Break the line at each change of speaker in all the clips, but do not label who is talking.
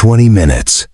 20 minutes.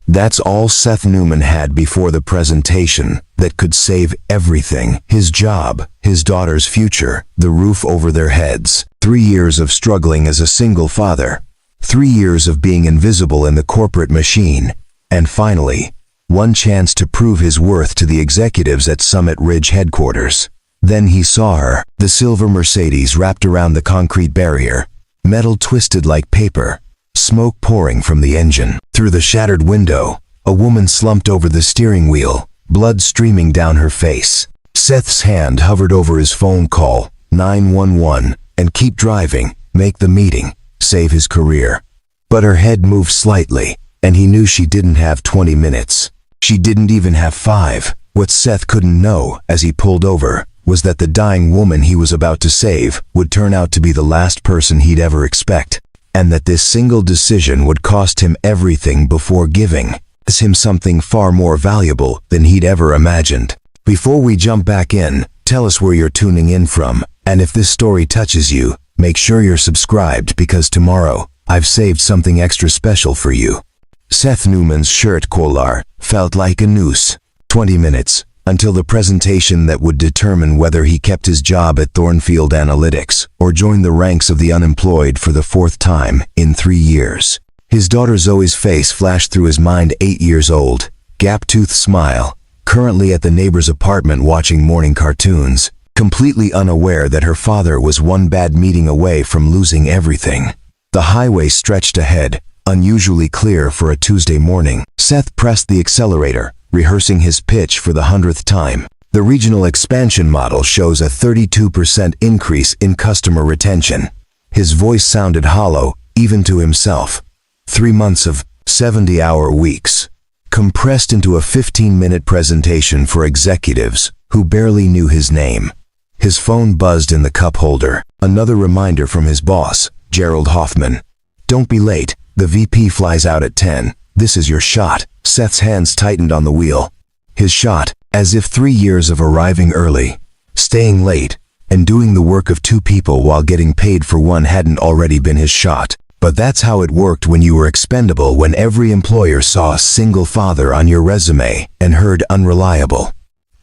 That's all Seth Newman had before the presentation that could save everything. His job, his daughter's future, the roof over their heads. 3 years of struggling as a single father. 3 years of being invisible in the corporate machine. And finally, one chance to prove his worth to the executives at Summit Ridge headquarters. Then he saw her, the silver Mercedes wrapped around the concrete barrier, metal twisted like paper, smoke pouring from the engine. Through the shattered window, a woman slumped over the steering wheel, blood streaming down her face. Seth's hand hovered over his phone call, 911, and keep driving, make the meeting, save his career. But her head moved slightly, and he knew she didn't have 20 minutes. She didn't even have 5. What Seth couldn't know, as he pulled over, was that the dying woman he was about to save would turn out to be the last person he'd ever expect, and that this single decision would cost him everything before giving him something far more valuable than he'd ever imagined. Before we jump back in, tell us where you're tuning in from, and if this story touches you, make sure you're subscribed because tomorrow, I've saved something extra special for you. Seth Newman's shirt collar felt like a noose. 20 minutes, until the presentation that would determine whether he kept his job at Thornfield Analytics or joined the ranks of the unemployed for the 4th time in 3 years. His daughter Zoe's face flashed through his mind. 8 years old, gap-toothed smile, currently at the neighbor's apartment watching morning cartoons, completely unaware that her father was one bad meeting away from losing everything. The highway stretched ahead, unusually clear for a Tuesday morning. Seth pressed the accelerator, rehearsing his pitch for the 100th time. The regional expansion model shows a 32% increase in customer retention. His voice sounded hollow, even to himself. 3 months of 70-hour weeks, compressed into a 15-minute presentation for executives who barely knew his name. His phone buzzed in the cup holder, another reminder from his boss, Gerald Hoffman. Don't be late, the VP flies out at 10. This is your shot. Seth's hands tightened on the wheel. His shot, as if 3 years of arriving early, staying late, and doing the work of 2 people while getting paid for one hadn't already been his shot. But that's how it worked when you were expendable, when every employer saw a single father on your resume and heard unreliable.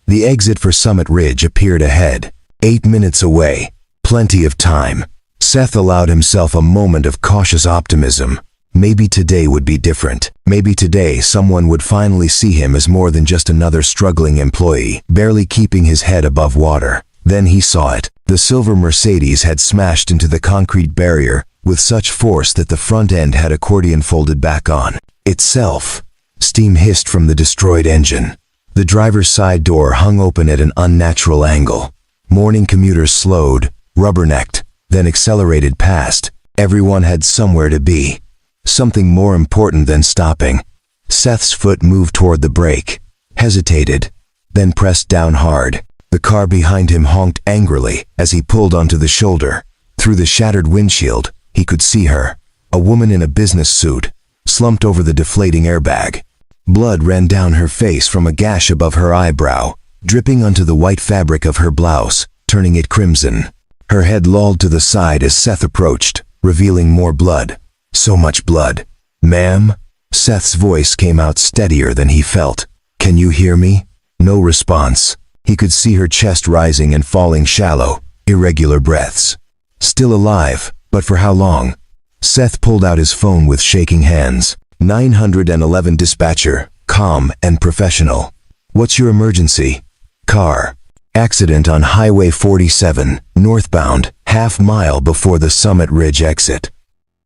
The exit for Summit Ridge appeared ahead, 8 minutes away. Plenty of time. Seth allowed himself a moment of cautious optimism. Maybe today would be different. Maybe today someone would finally see him as more than just another struggling employee, barely keeping his head above water. Then he saw it. The silver Mercedes had smashed into the concrete barrier with such force that the front end had accordion folded back on itself. Steam hissed from the destroyed engine. The driver's side door hung open at an unnatural angle. Morning commuters slowed, rubbernecked, then accelerated past. Everyone had somewhere to be. Something more important than stopping. Seth's foot moved toward the brake, hesitated, then pressed down hard. The car behind him honked angrily as he pulled onto the shoulder. Through the shattered windshield, he could see her, a woman in a business suit, slumped over the deflating airbag. Blood ran down her face from a gash above her eyebrow, dripping onto the white fabric of her blouse, turning it crimson. Her head lolled to the side as Seth approached, revealing more blood. So much blood. Ma'am? Seth's voice came out steadier than he felt. Can you hear me? No response. He could see her chest rising and falling shallow, irregular breaths. Still alive, but for how long? Seth pulled out his phone with shaking hands. 911 dispatcher, calm and professional. What's your emergency? Car. Accident on Highway 47, northbound, half-mile before the Summit Ridge exit.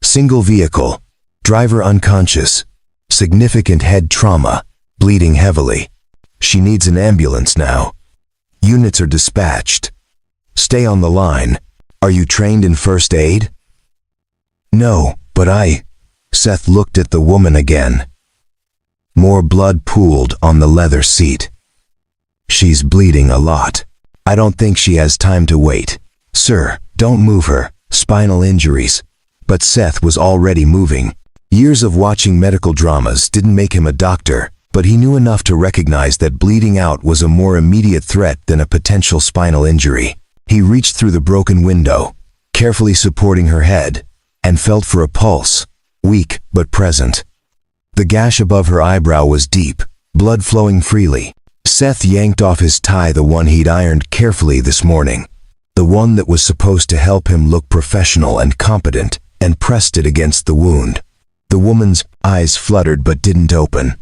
Single vehicle. Driver unconscious. Significant head trauma. Bleeding heavily. She needs an ambulance now. Units are dispatched. Stay on the line. Are you trained in first aid? No, but Seth looked at the woman again. More blood pooled on the leather seat. She's bleeding a lot. I don't think she has time to wait. Sir, don't move her. Spinal injuries. But Seth was already moving. Years of watching medical dramas didn't make him a doctor, but he knew enough to recognize that bleeding out was a more immediate threat than a potential spinal injury. He reached through the broken window, carefully supporting her head, and felt for a pulse, weak but present. The gash above her eyebrow was deep, blood flowing freely. Seth yanked off his tie, the one he'd ironed carefully this morning, the one that was supposed to help him look professional and competent, and pressed it against the wound. The woman's eyes fluttered but didn't open.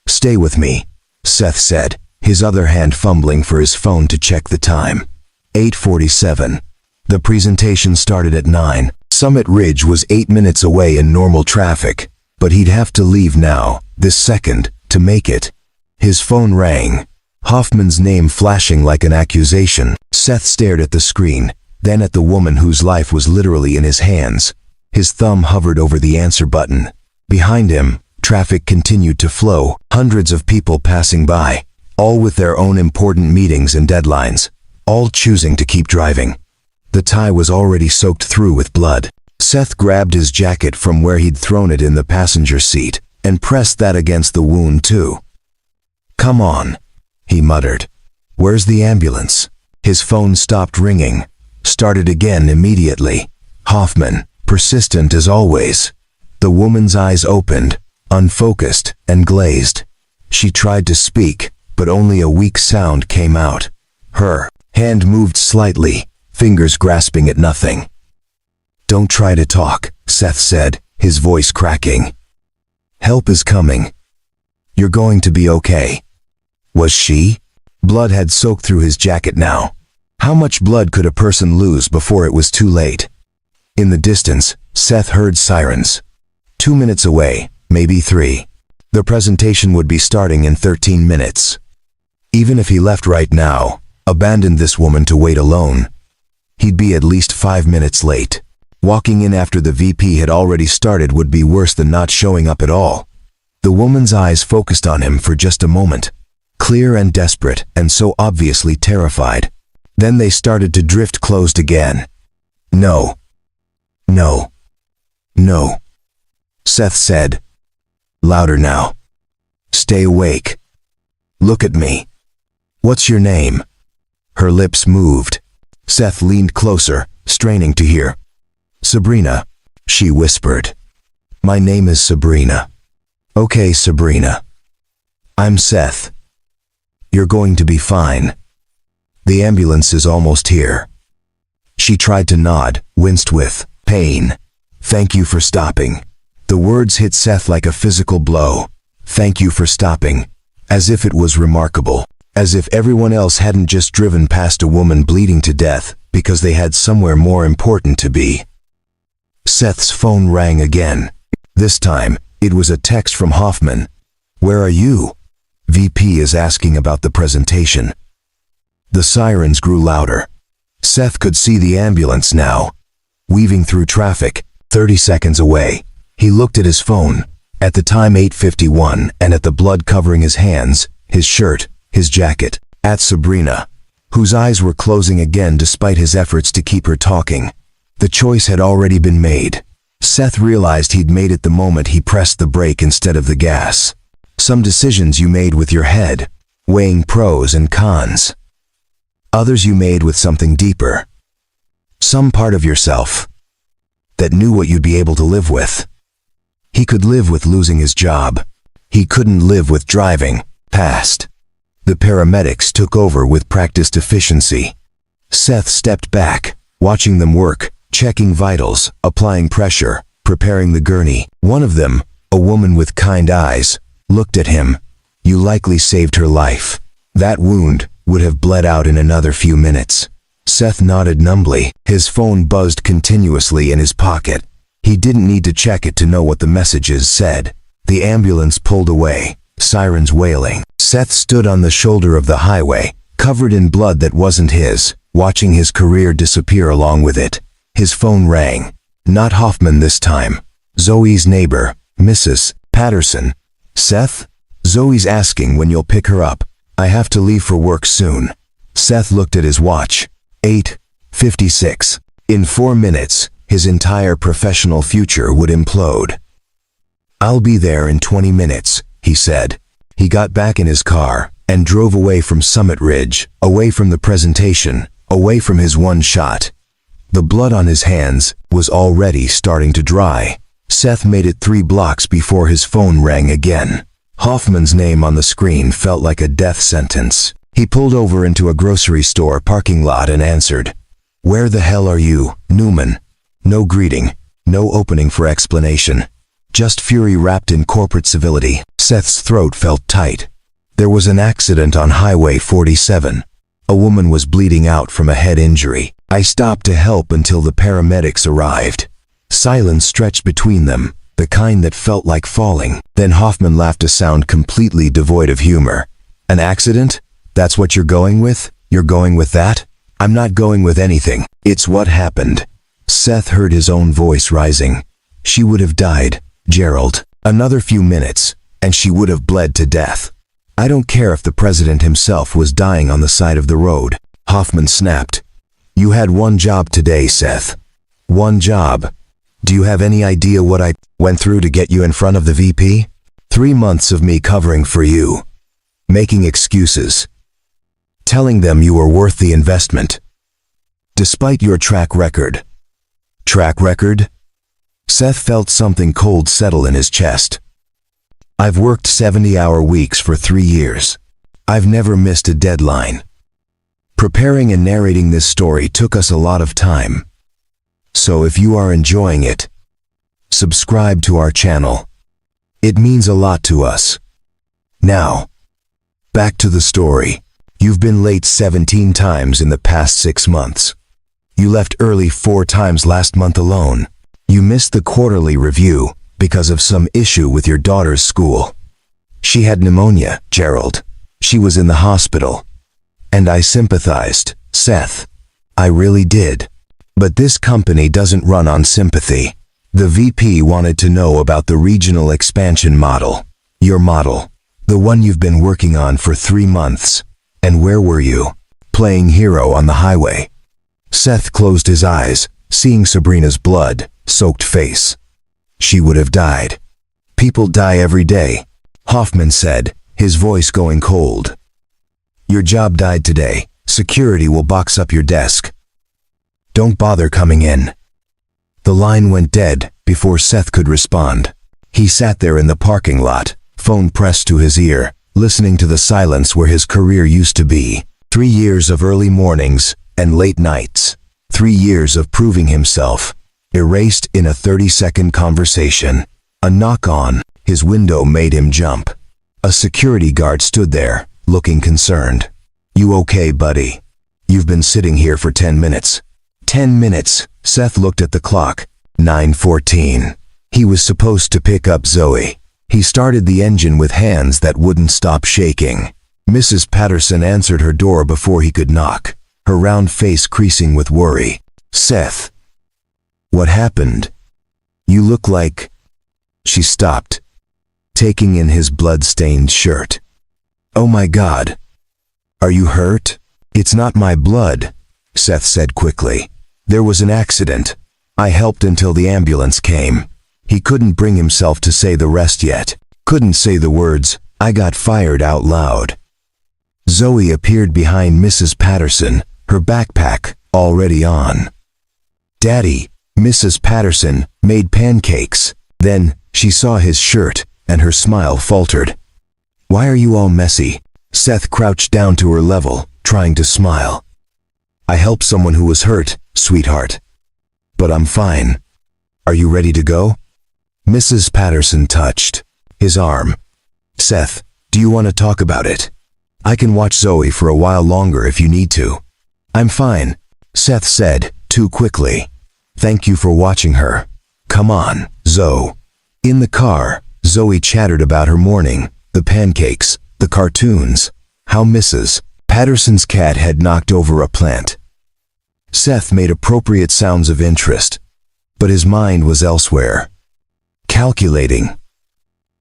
"Stay with me," Seth said, his other hand fumbling for his phone to check the time. 8:47. The presentation started at 9. Summit Ridge was 8 minutes away in normal traffic, but he'd have to leave now, this second, to make it. His phone rang. Hoffman's name flashing like an accusation. Seth stared at the screen, then at the woman whose life was literally in his hands. His thumb hovered over the answer button. Behind him, traffic continued to flow, hundreds of people passing by, all with their own important meetings and deadlines, all choosing to keep driving. The tie was already soaked through with blood. Seth grabbed his jacket from where he'd thrown it in the passenger seat and pressed that against the wound too. "Come on," he muttered. "Where's the ambulance?" His phone stopped ringing, started again immediately. Hoffman, persistent as always. The woman's eyes opened, unfocused and glazed. She tried to speak, but only a weak sound came out. Her hand moved slightly, fingers grasping at nothing. "Don't try to talk," Seth said, his voice cracking. "Help is coming. You're going to be okay." Was she? Blood had soaked through his jacket now. How much blood could a person lose before it was too late? In the distance, Seth heard sirens. 2 minutes away, maybe 3. The presentation would be starting in 13 minutes. Even if he left right now, abandoned this woman to wait alone, he'd be at least 5 minutes late. Walking in after the VP had already started would be worse than not showing up at all. The woman's eyes focused on him for just a moment, clear and desperate and so obviously terrified. Then they started to drift closed again. "No. No. No," Seth said. Louder now. "Stay awake. Look at me. What's your name?" Her lips moved. Seth leaned closer, straining to hear. "Sabrina," she whispered. "My name is Sabrina." "Okay, Sabrina. I'm Seth. You're going to be fine. The ambulance is almost here." She tried to nod, winced with pain. "Thank you for stopping." The words hit Seth like a physical blow. "Thank you for stopping." As if it was remarkable. As if everyone else hadn't just driven past a woman bleeding to death because they had somewhere more important to be. Seth's phone rang again. This time, it was a text from Hoffman. "Where are you? VP is asking about the presentation." The sirens grew louder. Seth could see the ambulance now, weaving through traffic, 30 seconds away. He looked at his phone, at the time 8:51, and at the blood covering his hands, his shirt, his jacket, at Sabrina, whose eyes were closing again despite his efforts to keep her talking. The choice had already been made. Seth realized he'd made it the moment he pressed the brake instead of the gas. Some decisions you made with your head, weighing pros and cons. Others you made with something deeper. Some part of yourself that knew what you'd be able to live with. He could live with losing his job. He couldn't live with driving past. The paramedics took over with practiced efficiency. Seth stepped back, watching them work, checking vitals, applying pressure, preparing the gurney. One of them, a woman with kind eyes, looked at him. "You likely saved her life. That wound would have bled out in another few minutes." Seth nodded numbly. His phone buzzed continuously in his pocket. He didn't need to check it to know what the messages said. The ambulance pulled away, sirens wailing. Seth stood on the shoulder of the highway, covered in blood that wasn't his, watching his career disappear along with it. His phone rang. Not Hoffman this time. Zoe's neighbor, Mrs. Patterson. "Seth? Zoe's asking when you'll pick her up. I have to leave for work soon." Seth looked at his watch. 8:56. In 4 minutes, his entire professional future would implode. "I'll be there in 20 minutes, he said. He got back in his car and drove away from Summit Ridge, away from the presentation, away from his one shot. The blood on his hands was already starting to dry. Seth made it 3 blocks before his phone rang again. Hoffman's name on the screen felt like a death sentence. He pulled over into a grocery store parking lot and answered, "Where the hell are you, Newman?" No greeting, no opening for explanation. Just fury wrapped in corporate civility. Seth's throat felt tight. There was an accident on Highway 47. A woman was bleeding out from a head injury. I stopped to help until the paramedics arrived. Silence stretched between them, the kind that felt like falling. Then Hoffman laughed, a sound completely devoid of humor. "An accident? That's what you're going with? You're going with that?" "I'm not going with anything. It's what happened." Seth heard his own voice rising. "She would have died, Gerald. Another few minutes, and she would have bled to death. I don't care if the president himself was dying on the side of the road." Hoffman snapped. "You had one job today, Seth. One job. Do you have any idea what I went through to get you in front of the VP? 3 months of me covering for you. Making excuses. Telling them you were worth the investment. Despite your track record." Track record? Seth felt something cold settle in his chest. "I've worked 70-hour weeks for 3 years. I've never missed a deadline. Preparing and narrating this story took us a lot of time. So if you are enjoying it, subscribe to our channel. It means a lot to us. Now, back to the story. You've been late 17 times in the past 6 months. You left early 4 times last month alone. You missed the quarterly review because of some issue with your daughter's school. She had pneumonia, Gerald. She was in the hospital. And I sympathized, Seth. I really did. But this company doesn't run on sympathy. The VP wanted to know about the regional expansion model. Your model. The one you've been working on for 3 months. And where were you? Playing hero on the highway." Seth closed his eyes, seeing Sabrina's blood-soaked face. "She would have died. People die every day," Hoffman said, his voice going cold. "Your job died today. Security will box up your desk. Don't bother coming in." The line went dead before Seth could respond. He sat there in the parking lot, phone pressed to his ear, listening to the silence where his career used to be. 3 years of early mornings and late nights. 3 years of proving himself, erased in a 30-second conversation. A knock on his window made him jump. A security guard stood there, looking concerned. "You okay, buddy? You've been sitting here for 10 minutes. 10 minutes, Seth looked at the clock. 9:14. He was supposed to pick up Zoe. He started the engine with hands that wouldn't stop shaking. Mrs. Patterson answered her door before he could knock, her round face creasing with worry. "Seth. What happened? You look like—" She stopped, taking in his blood-stained shirt. "Oh my God. Are you hurt?" "It's not my blood," Seth said quickly. "There was an accident. I helped until the ambulance came." He couldn't bring himself to say the rest yet. Couldn't say the words, "I got fired," out loud. Zoe appeared behind Mrs. Patterson, her backpack already on. "Daddy," Mrs. Patterson made pancakes. Then she saw his shirt, and her smile faltered. "Why are you all messy?" Seth crouched down to her level, trying to smile. "I helped someone who was hurt, sweetheart. But I'm fine. Are you ready to go?" Mrs. Patterson touched his arm. "Seth, do you want to talk about it? I can watch Zoe for a while longer if you need to." "I'm fine," Seth said, too quickly. "Thank you for watching her. Come on, Zoe." In the car, Zoe chattered about her morning, the pancakes, the cartoons, how Mrs. Patterson's cat had knocked over a plant. Seth made appropriate sounds of interest, but his mind was elsewhere. Calculating.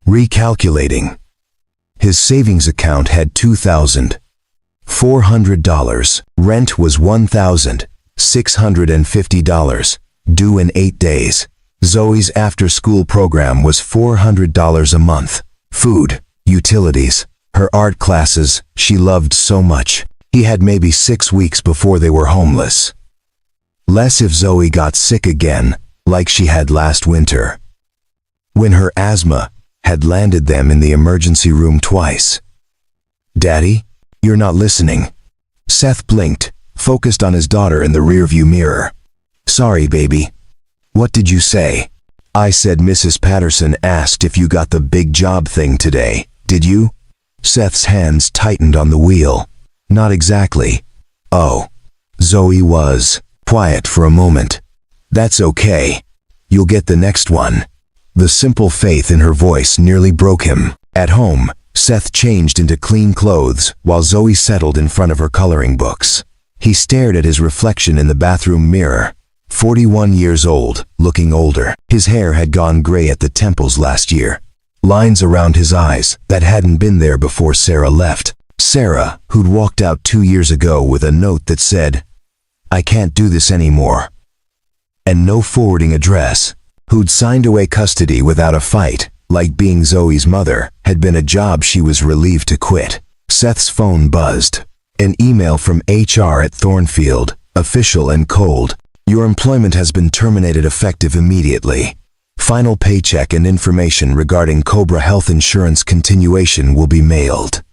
Recalculating. His savings account had $2,400. Rent was $1,650, due in 8 days. Zoe's after-school program was $400 a month. Food, utilities, her art classes she loved so much. He had maybe 6 weeks before they were homeless. Less if Zoe got sick again, like she had last winter. when her asthma had landed them in the emergency room twice. "Daddy, you're not listening." Seth blinked, focused on his daughter in the rearview mirror. "Sorry, baby. What did you say?" "I said Mrs. Patterson asked if you got the big job thing today. Did you?" Seth's hands tightened on the wheel. "Not exactly." "Oh." Zoe was quiet for a moment. "That's okay. You'll get the next one." The simple faith in her voice nearly broke him. At home, Seth changed into clean clothes while Zoe settled in front of her coloring books. He stared at his reflection in the bathroom mirror. 41 years old, looking older. His hair had gone gray at the temples last year. Lines around his eyes that hadn't been there before Sarah left. Sarah, who'd walked out 2 years ago with a note that said, "I can't do this anymore," and no forwarding address. Who'd signed away custody without a fight, like being Zoe's mother, had been a job she was relieved to quit. Seth's phone buzzed. An email from HR at Thornfield, official and cold. "Your employment has been terminated effective immediately. Final paycheck and information regarding Cobra Health Insurance continuation will be mailed."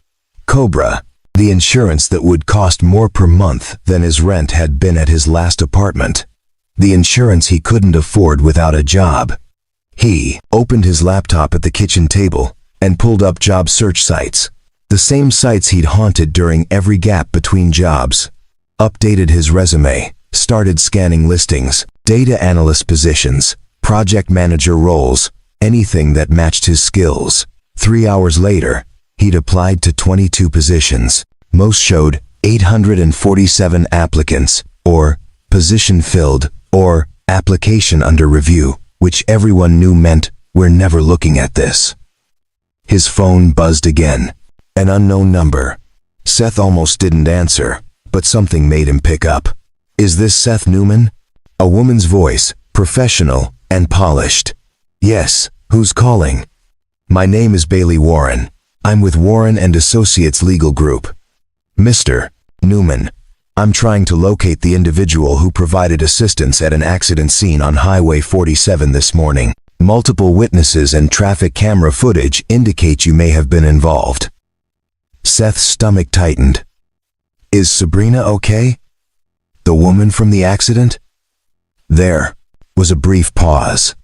Cobra, the insurance that would cost more per month than his rent had been at his last apartment. The insurance he couldn't afford without a job. He opened his laptop at the kitchen table and pulled up job search sites. The same sites he'd haunted during every gap between jobs. Updated his resume, started scanning listings, data analyst positions, project manager roles, anything that matched his skills. 3 hours later, he'd applied to 22 positions. Most showed 847 applicants, or position filled, or application under review, which everyone knew meant we're never looking at this. His phone buzzed again. An unknown number. Seth almost didn't answer, but something made him pick up. "Is this Seth Newman?" A woman's voice, professional and polished. "Yes, who's calling?" "My name is Bailey Warren. I'm with Warren and Associates Legal Group." "Mr. Newman, I'm trying to locate the individual who provided assistance at an accident scene on Highway 47 this morning. Multiple witnesses and traffic camera footage indicate you may have been involved." Seth's stomach tightened. "Is Sabrina okay? The woman from the accident?" There was a brief pause.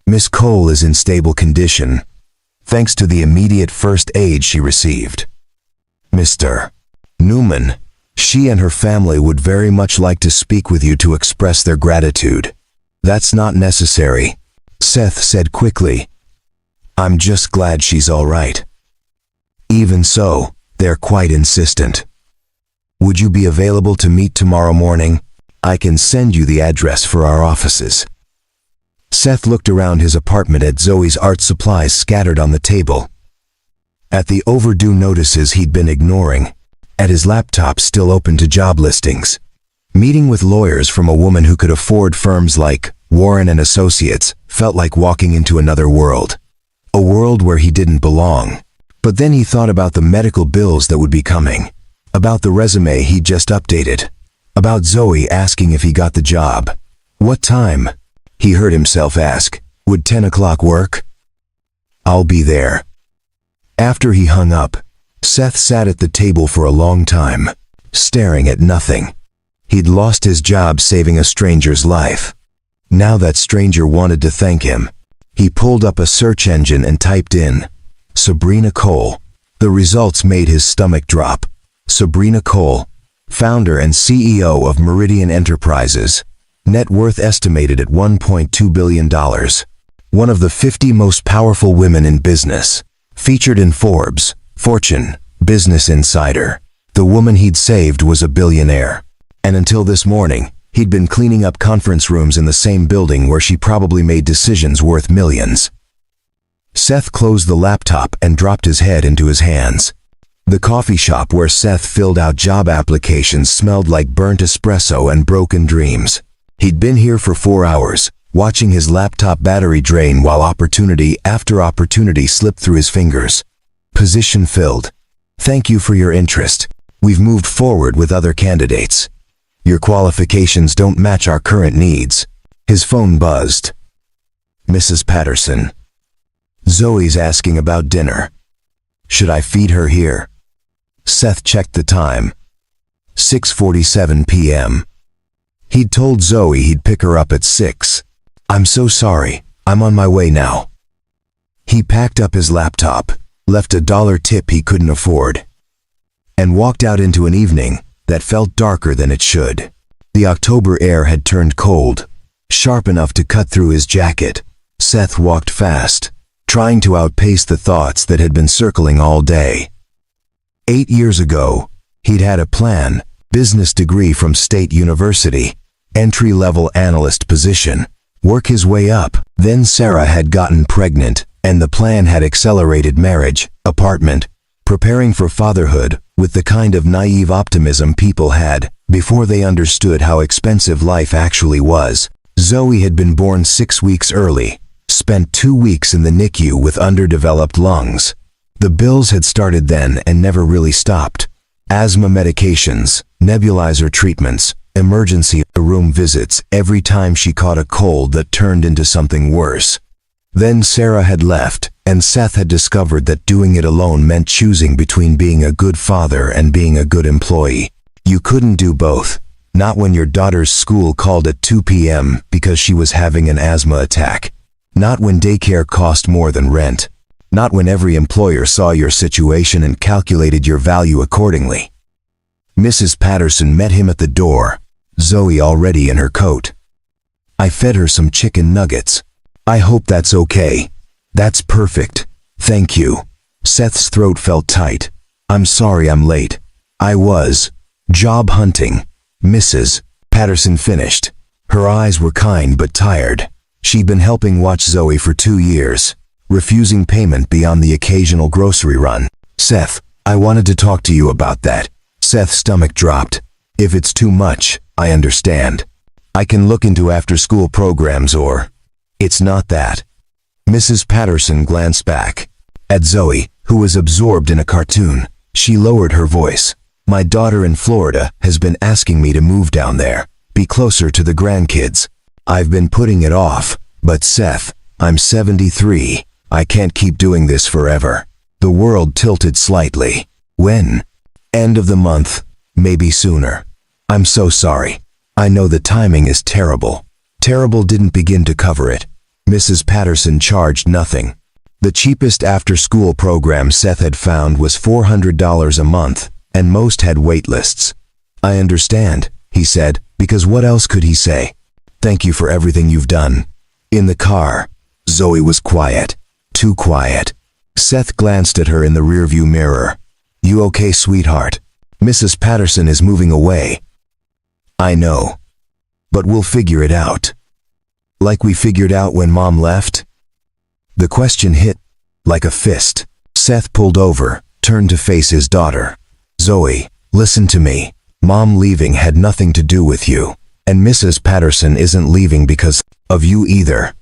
"Miss Cole is in stable condition, thanks to the immediate first aid she received. Mr. Newman, she and her family would very much like to speak with you to express their gratitude." "That's not necessary," Seth said quickly. "I'm just glad she's all right." "Even so, they're quite insistent. Would you be available to meet tomorrow morning? I can send you the address for our offices." Seth looked around his apartment at Zoe's art supplies scattered on the table, at the overdue notices he'd been ignoring, at his laptop still open to job listings. Meeting with lawyers from a woman who could afford firms like Warren and Associates felt like walking into another world. A world where he didn't belong. But then he thought about the medical bills that would be coming, about the resume he'd just updated, about Zoe asking if he got the job. "What time?" he heard himself ask. "Would 10 o'clock work?" "I'll be there." After he hung up, Seth sat at the table for a long time, staring at nothing. He'd lost his job saving a stranger's life. Now that stranger wanted to thank him. He pulled up a search engine and typed in Sabrina Cole. The results made his stomach drop. Sabrina Cole, founder and CEO of Meridian Enterprises, net worth estimated at $1.2 billion. One of the 50 most powerful women in business. Featured in Forbes, Fortune, Business Insider. The woman he'd saved was a billionaire. And until this morning, he'd been cleaning up conference rooms in the same building where she probably made decisions worth millions. Seth closed the laptop and dropped his head into his hands. The coffee shop where Seth filled out job applications smelled like burnt espresso and broken dreams. He'd been here for 4 hours, watching his laptop battery drain while opportunity after opportunity slipped through his fingers. Position filled. Thank you for your interest. We've moved forward with other candidates. Your qualifications don't match our current needs. His phone buzzed. Mrs. Patterson. Zoe's asking about dinner. Should I feed her here? Seth checked the time. 6:47 p.m. He'd told Zoe he'd pick her up at 6. I'm so sorry, I'm on my way now. He packed up his laptop, left a $1 tip he couldn't afford, and walked out into an evening that felt darker than it should. The October air had turned cold, sharp enough to cut through his jacket. Seth walked fast, trying to outpace the thoughts that had been circling all day. 8 years ago, he'd had a plan, business degree from State University, entry-level analyst position, work his way up. Then Sarah had gotten pregnant, and the plan had accelerated marriage, apartment, preparing for fatherhood with the kind of naive optimism people had before they understood how expensive life actually was. Zoe had been born 6 weeks early, spent 2 weeks in the NICU with underdeveloped lungs. The bills had started then and never really stopped. Asthma medications, nebulizer treatments, emergency room visits every time she caught a cold that turned into something worse. Then Sarah had left, and Seth had discovered that doing it alone meant choosing between being a good father and being a good employee. You couldn't do both, not when your daughter's school called at 2 p.m. because she was having an asthma attack, not when daycare cost more than rent, not when every employer saw your situation and calculated your value accordingly. Mrs. Patterson met him at the door, Zoe already in her coat. I fed her some chicken nuggets. I hope that's okay. That's perfect. Thank you. Seth's throat felt tight. I'm sorry I'm late. I was job hunting. Mrs. Patterson finished. Her eyes were kind but tired. She'd been helping watch Zoe for 2 years, refusing payment beyond the occasional grocery run. Seth, I wanted to talk to you about that. Seth's stomach dropped. If it's too much, I understand. I can look into after-school programs or... It's not that. Mrs. Patterson glanced back at Zoe, who was absorbed in a cartoon. She lowered her voice. My daughter in Florida has been asking me to move down there, be closer to the grandkids. I've been putting it off, but Seth, I'm 73. I can't keep doing this forever. The world tilted slightly. When? End of the month, maybe sooner. I'm so sorry. I know the timing is terrible. Terrible didn't begin to cover it. Mrs. Patterson charged nothing. The cheapest after-school program Seth had found was $400 a month, and most had wait lists. I understand, he said, because what else could he say? Thank you for everything you've done. In the car, Zoe was quiet. Too quiet. Seth glanced at her in the rearview mirror. You okay, sweetheart? Mrs. Patterson is moving away. I know. But we'll figure it out. Like we figured out when Mom left? The question hit like a fist. Seth pulled over, turned to face his daughter. Zoe, listen to me. Mom leaving had nothing to do with you. And Mrs. Patterson isn't leaving because of you either.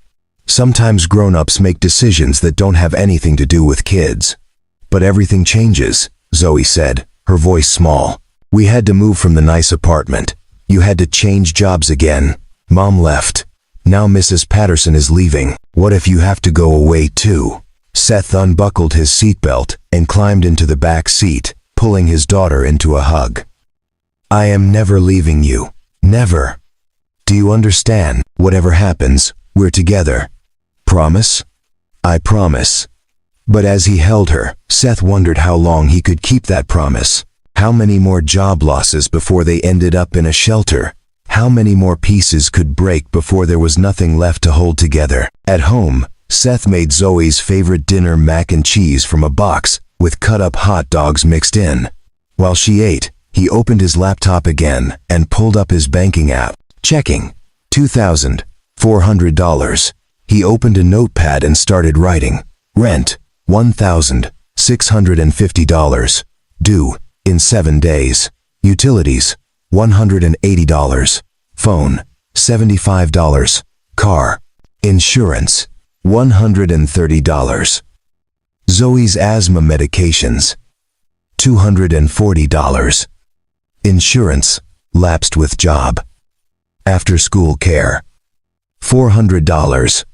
Sometimes grown-ups make decisions that don't have anything to do with kids. But everything changes, Zoe said, her voice small. We had to move from the nice apartment. You had to change jobs again. Mom left. Now Mrs. Patterson is leaving. What if you have to go away too? Seth unbuckled his seatbelt and climbed into the back seat, pulling his daughter into a hug. I am never leaving you. Never. Do you understand? Whatever happens, we're together. Promise? I promise. But as he held her, Seth wondered how long he could keep that promise. How many more job losses before they ended up in a shelter? How many more pieces could break before there was nothing left to hold together? At home, Seth made Zoe's favorite dinner mac and cheese from a box with cut-up hot dogs mixed in. While she ate, he opened his laptop again and pulled up his banking app. Checking. $2,400. He opened a notepad and started writing. Rent. $1,650. Due in 7 days. Utilities. $180. Phone. $75. Car. Insurance. $130. Zoe's asthma medications. $240. Insurance. Lapsed with job. After school care. $400.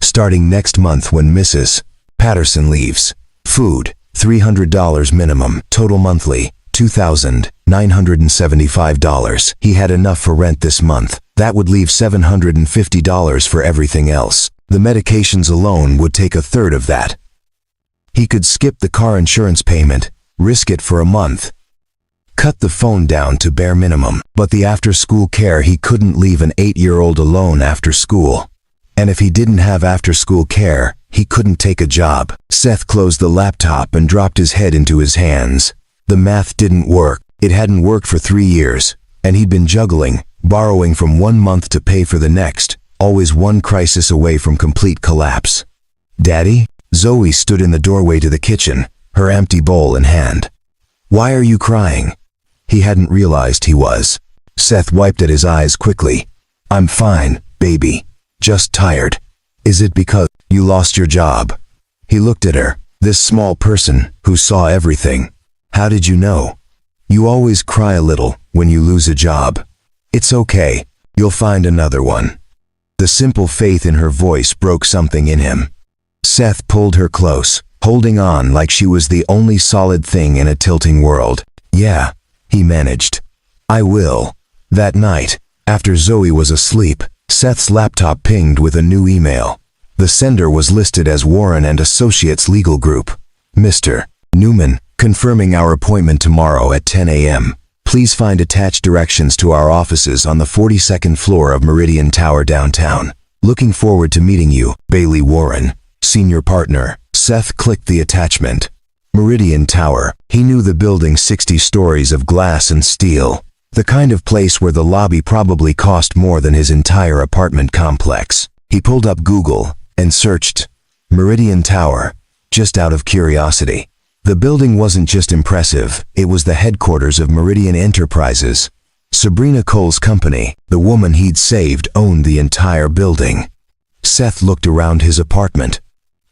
Starting next month when Mrs. Patterson leaves. Food, $300 minimum. Total monthly, $2,975. He had enough for rent this month. That would leave $750 for everything else. The medications alone would take a third of that. He could skip the car insurance payment, risk it for a month. Cut the phone down to bare minimum. But the after-school care, he couldn't leave an 8-year-old alone after school. And if he didn't have after-school care, he couldn't take a job. Seth closed the laptop and dropped his head into his hands. The math didn't work. It hadn't worked for 3 years, and he'd been juggling, borrowing from one month to pay for the next, always one crisis away from complete collapse. "Daddy?" Zoe stood in the doorway to the kitchen, her empty bowl in hand. "Why are you crying?" He hadn't realized he was. Seth wiped at his eyes quickly. "I'm fine, baby. Just tired." "Is it because you lost your job?" He looked at her, this small person who saw everything. "How did you know?" "You always cry a little when you lose a job." "It's okay. You'll find another one." The simple faith in her voice broke something in him. Seth pulled her close, holding on like she was the only solid thing in a tilting world. "Yeah," he managed. "I will." That night, after Zoe was asleep, Seth's laptop pinged with a new email. The sender was listed as Warren and Associates Legal Group. "Mr. Newman, confirming our appointment tomorrow at 10 a.m. Please find attached directions to our offices on the 42nd floor of Meridian Tower downtown. Looking forward to meeting you, Bailey Warren, senior partner." Seth clicked the attachment. Meridian Tower. He knew the building, 60 stories of glass and steel. The kind of place where the lobby probably cost more than his entire apartment complex. He pulled up Google and searched Meridian Tower, just out of curiosity. The building wasn't just impressive, it was the headquarters of Meridian Enterprises. Sabrina Cole's company, the woman he'd saved, owned the entire building. Seth looked around his apartment.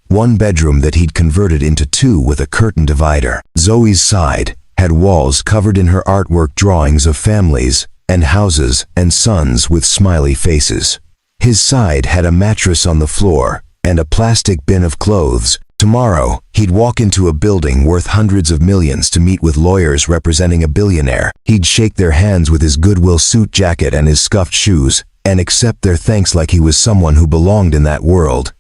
One bedroom that he'd converted into 2 with a curtain divider. Zoe's side had walls covered in her artwork drawings of families and houses and sons with smiley faces. His side had a mattress on the floor and a plastic bin of clothes. Tomorrow, he'd walk into a building worth hundreds of millions to meet with lawyers representing a billionaire. He'd shake their hands with his Goodwill suit jacket and his scuffed shoes, and accept their thanks like he was someone who belonged in that world.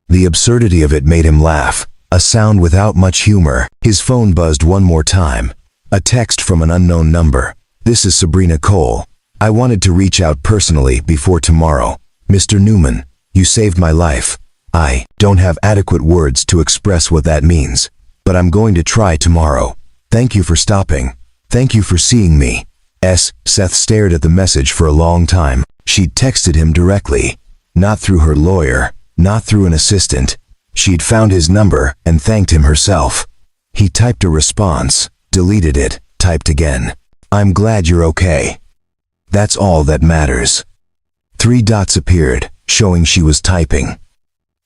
The absurdity of it made him laugh, a sound without much humor. His phone buzzed one more time. A text from an unknown number. "This is Sabrina Cole. I wanted to reach out personally before tomorrow. Mr. Newman, you saved my life. I don't have adequate words to express what that means, but I'm going to try tomorrow. Thank you for stopping. Thank you for seeing me." Seth stared at the message for a long time. She'd texted him directly, not through her lawyer, not through an assistant. She'd found his number and thanked him herself. He typed a response, deleted it, typed again. "I'm glad you're okay. That's all that matters." 3 dots appeared, showing she was typing.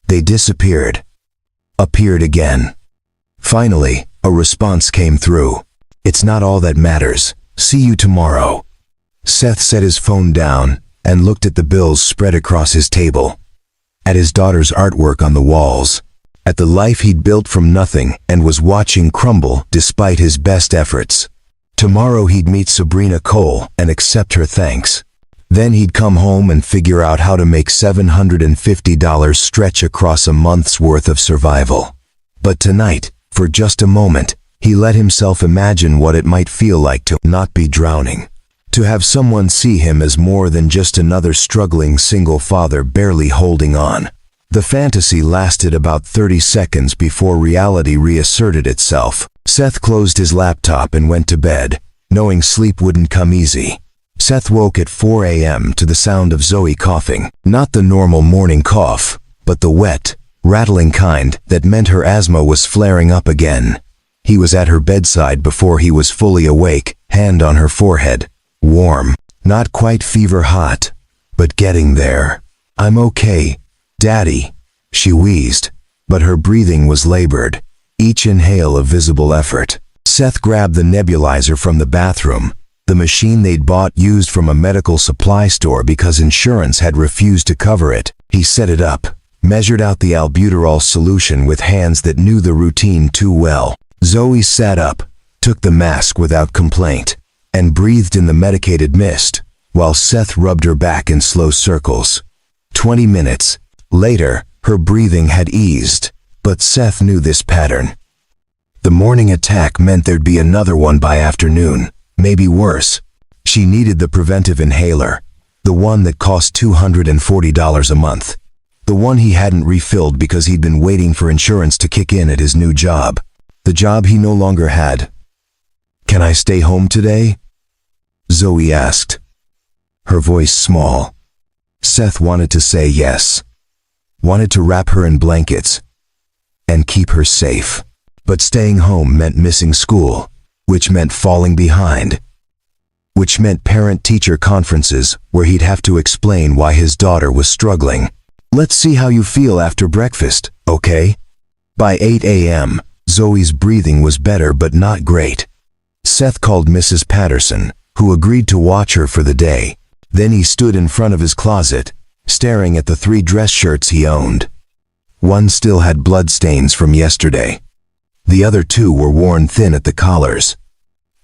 They disappeared. Appeared again. Finally, a response came through. "It's not all that matters. See you tomorrow." Seth set his phone down and looked at the bills spread across his table. At his daughter's artwork on the walls. At the life he'd built from nothing and was watching crumble despite his best efforts. Tomorrow he'd meet Sabrina Cole and accept her thanks. Then he'd come home and figure out how to make $750 stretch across a month's worth of survival. But tonight, for just a moment, he let himself imagine what it might feel like to not be drowning. To have someone see him as more than just another struggling single father barely holding on. The fantasy lasted about 30 seconds before reality reasserted itself. Seth closed his laptop and went to bed, knowing sleep wouldn't come easy. Seth woke at 4 a.m. to the sound of Zoe coughing. Not the normal morning cough, but the wet, rattling kind that meant her asthma was flaring up again. He was at her bedside before he was fully awake, hand on her forehead. Warm, not quite fever hot, but getting there. "I'm okay, Daddy," she wheezed, but her breathing was labored, each inhale a visible effort. Seth grabbed the nebulizer from the bathroom, the machine they'd bought used from a medical supply store because insurance had refused to cover it. He set it up, measured out the albuterol solution with hands that knew the routine too well. Zoe sat up, took the mask without complaint, and breathed in the medicated mist, while Seth rubbed her back in slow circles. 20 minutes later, her breathing had eased, but Seth knew this pattern. The morning attack meant there'd be another one by afternoon, maybe worse. She needed the preventive inhaler, the one that cost $240 a month. The one he hadn't refilled because he'd been waiting for insurance to kick in at his new job. The job he no longer had. "Can I stay home today?" Zoe asked, her voice small. Seth wanted to say yes. Wanted to wrap her in blankets and keep her safe. But staying home meant missing school, which meant falling behind, which meant parent-teacher conferences where he'd have to explain why his daughter was struggling. "Let's see how you feel after breakfast, okay?" By 8 a.m., Zoe's breathing was better but not great. Seth called Mrs. Patterson, who agreed to watch her for the day. Then he stood in front of his closet, staring at the 3 dress shirts he owned. One still had blood stains from yesterday. The other 2 were worn thin at the collars,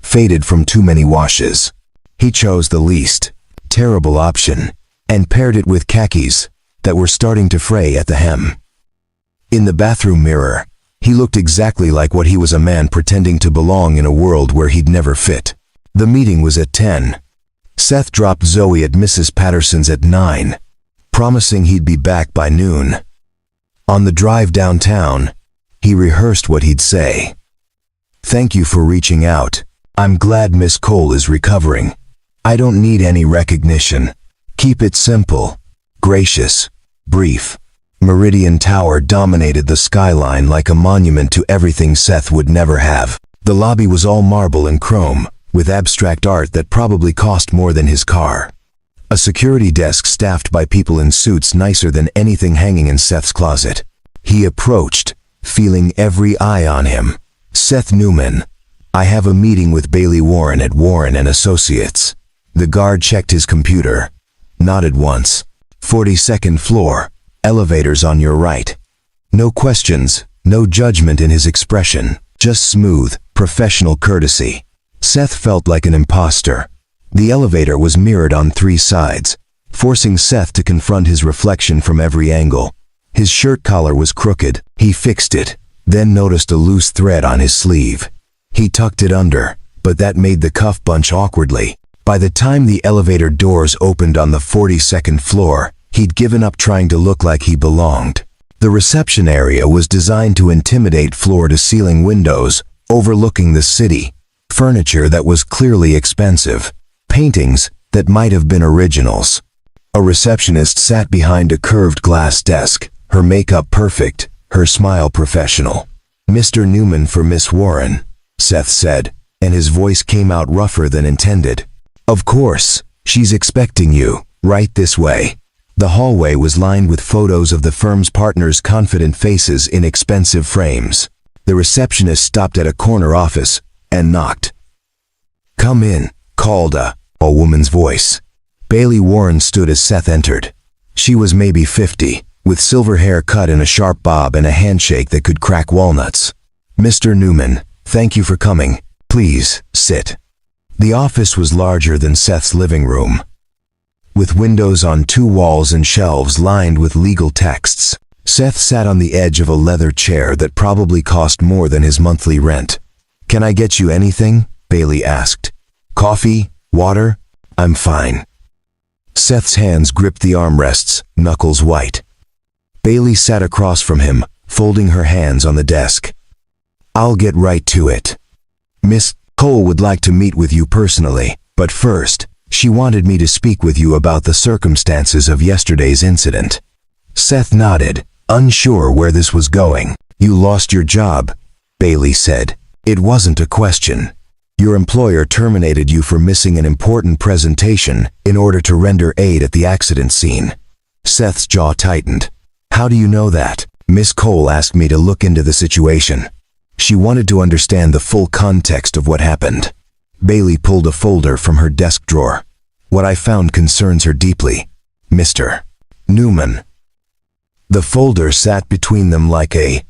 faded from too many washes. He chose the least terrible option and paired it with khakis that were starting to fray at the hem. In the bathroom mirror, he looked exactly like what he was, a man pretending to belong in a world where he'd never fit. The meeting was at 10. Seth dropped Zoe at Mrs. Patterson's at 9, promising he'd be back by noon. On the drive downtown, he rehearsed what he'd say. "Thank you for reaching out. I'm glad Miss Cole is recovering. I don't need any recognition. Keep it simple, gracious, brief." Meridian Tower dominated the skyline like a monument to everything Seth would never have. The lobby was all marble and chrome, with abstract art that probably cost more than his car. A security desk staffed by people in suits nicer than anything hanging in Seth's closet. He approached, feeling every eye on him. "Seth Newman, I have a meeting with Bailey Warren at Warren and Associates." The guard checked his computer, nodded once. 42nd floor, elevators on your right." No questions, no judgment in his expression, just smooth, professional courtesy. Seth felt like an imposter. The elevator was mirrored on 3 sides, forcing Seth to confront his reflection from every angle. His shirt collar was crooked. He fixed it, then noticed a loose thread on his sleeve. He tucked it under, but that made the cuff bunch awkwardly. By the time the elevator doors opened on the 42nd floor, he'd given up trying to look like he belonged. The reception area was designed to intimidate floor-to-ceiling windows, overlooking the city. Furniture that was clearly expensive. Paintings that might have been originals. A receptionist sat behind a curved glass desk, her makeup perfect, her smile professional. "Mr. Newman for Miss Warren," Seth said, and his voice came out rougher than intended. "Of course, she's expecting you, right this way." The hallway was lined with photos of the firm's partners' confident faces in expensive frames. The receptionist stopped at a corner office and knocked. "Come in," called a woman's voice. Bailey Warren stood as Seth entered. She was maybe 50, with silver hair cut in a sharp bob and a handshake that could crack walnuts. "Mr. Newman, thank you for coming. Please, sit." The office was larger than Seth's living room, with windows on 2 walls and shelves lined with legal texts. Seth sat on the edge of a leather chair that probably cost more than his monthly rent. "Can I get you anything?" Bailey asked. "Coffee? Water? I'm fine." Seth's hands gripped the armrests, knuckles white. Bailey sat across from him, folding her hands on the desk. "I'll get right to it. Miss Cole would like to meet with you personally, but first, she wanted me to speak with you about the circumstances of yesterday's incident." Seth nodded, unsure where this was going. "You lost your job," Bailey said. "It wasn't a question. Your employer terminated you for missing an important presentation in order to render aid at the accident scene." Seth's jaw tightened. "How do you know that?" "Miss Cole asked me to look into the situation. She wanted to understand the full context of what happened." Bailey pulled a folder from her desk drawer. "What I found concerns her deeply, Mr. Newman." The folder sat between them like a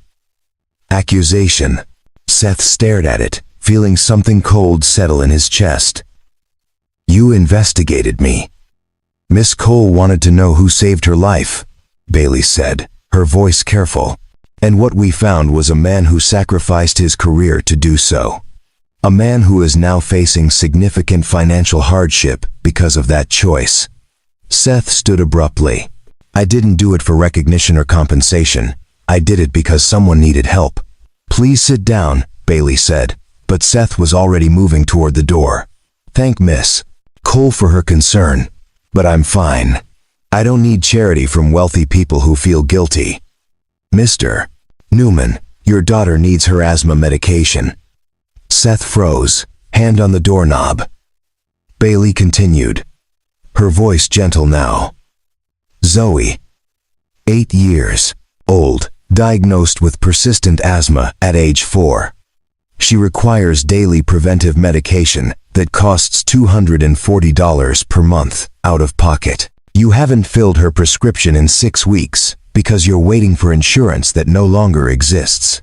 accusation. Seth stared at it, feeling something cold settle in his chest. You investigated me. Miss Cole wanted to know who saved her life, Bailey said, her voice careful. And what we found was a man who sacrificed his career to do so. A man who is now facing significant financial hardship because of that choice. Seth stood abruptly. I didn't do it for recognition or compensation. I did it because someone needed help. Please sit down, Bailey said, but Seth was already moving toward the door. Thank Miss Cole for her concern, but I'm fine. I don't need charity from wealthy people who feel guilty. Mr. Newman, your daughter needs her asthma medication. Seth froze, hand on the doorknob. Bailey continued, her voice gentle now. Zoe, 8 years old, diagnosed with persistent asthma at age 4. She requires daily preventive medication that costs $240 per month out of pocket. You haven't filled her prescription in 6 weeks because you're waiting for insurance that no longer exists.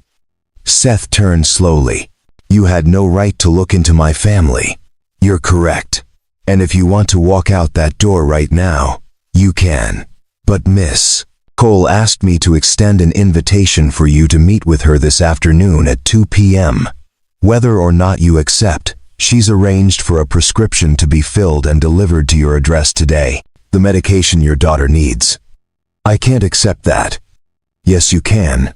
Seth turned slowly. You had no right to look into my family. You're correct. And if you want to walk out that door right now, you can. But Miss Cole asked me to extend an invitation for you to meet with her this afternoon at 2 p.m. Whether or not you accept, she's arranged for a prescription to be filled and delivered to your address today. The medication your daughter needs. I can't accept that. Yes, you can,